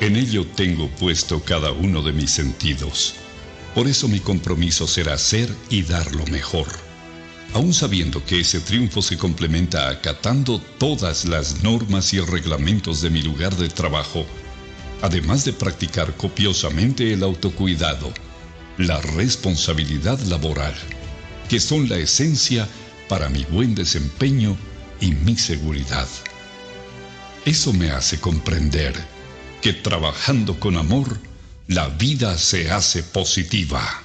En ello tengo puesto cada uno de mis sentidos. Por eso mi compromiso será hacer y dar lo mejor, aun sabiendo que ese triunfo se complementa acatando todas las normas y reglamentos de mi lugar de trabajo, además de practicar copiosamente el autocuidado, la responsabilidad laboral, que son la esencia para mi buen desempeño y mi seguridad. Eso me hace comprender que trabajando con amor, la vida se hace positiva.